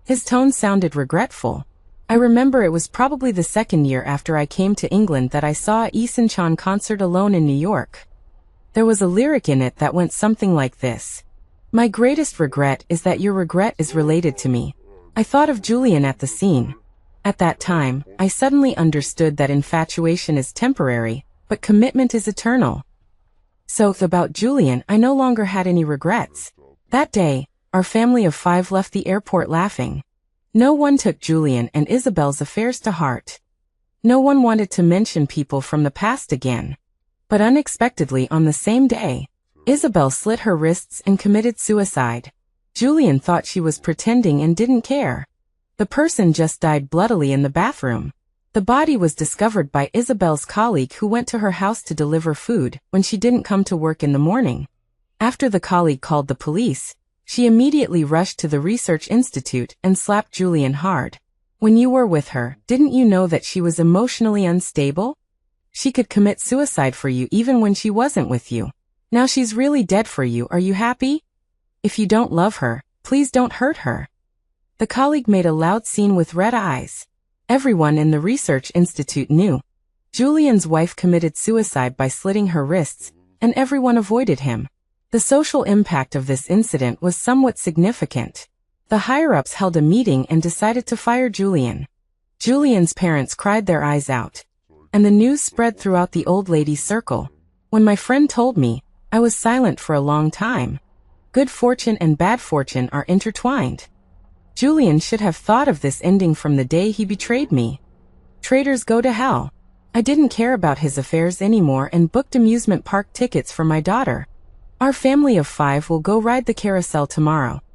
His tone sounded regretful. I remember it was probably the second year after I came to England that I saw a Eason Chan concert alone in New York. There was a lyric in it that went something like this. "My greatest regret is that your regret is related to me." I thought of Julian at the scene. At that time, I suddenly understood that infatuation is temporary, but commitment is eternal. So, about Julian, I no longer had any regrets. That day, our family of 5 left the airport laughing. No one took Julian and Isabel's affairs to heart. No one wanted to mention people from the past again. But unexpectedly on the same day, Isabel slit her wrists and committed suicide. Julian thought she was pretending and didn't care. The person just died bloodily in the bathroom. The body was discovered by Isabel's colleague who went to her house to deliver food when she didn't come to work in the morning. After the colleague called the police, she immediately rushed to the research institute and slapped Julian hard. "When you were with her, didn't you know that she was emotionally unstable? She could commit suicide for you even when she wasn't with you. Now she's really dead for you. Are you happy? If you don't love her, please don't hurt her." The colleague made a loud scene with red eyes. Everyone in the research institute knew. Julian's wife committed suicide by slitting her wrists, and everyone avoided him. The social impact of this incident was somewhat significant. The higher-ups held a meeting and decided to fire Julian. Julian's parents cried their eyes out, and the news spread throughout the old lady's circle. When my friend told me, I was silent for a long time. Good fortune and bad fortune are intertwined. Julian should have thought of this ending from the day he betrayed me. Traitors go to hell. I didn't care about his affairs anymore and booked amusement park tickets for my daughter. Our family of 5 will go ride the carousel tomorrow.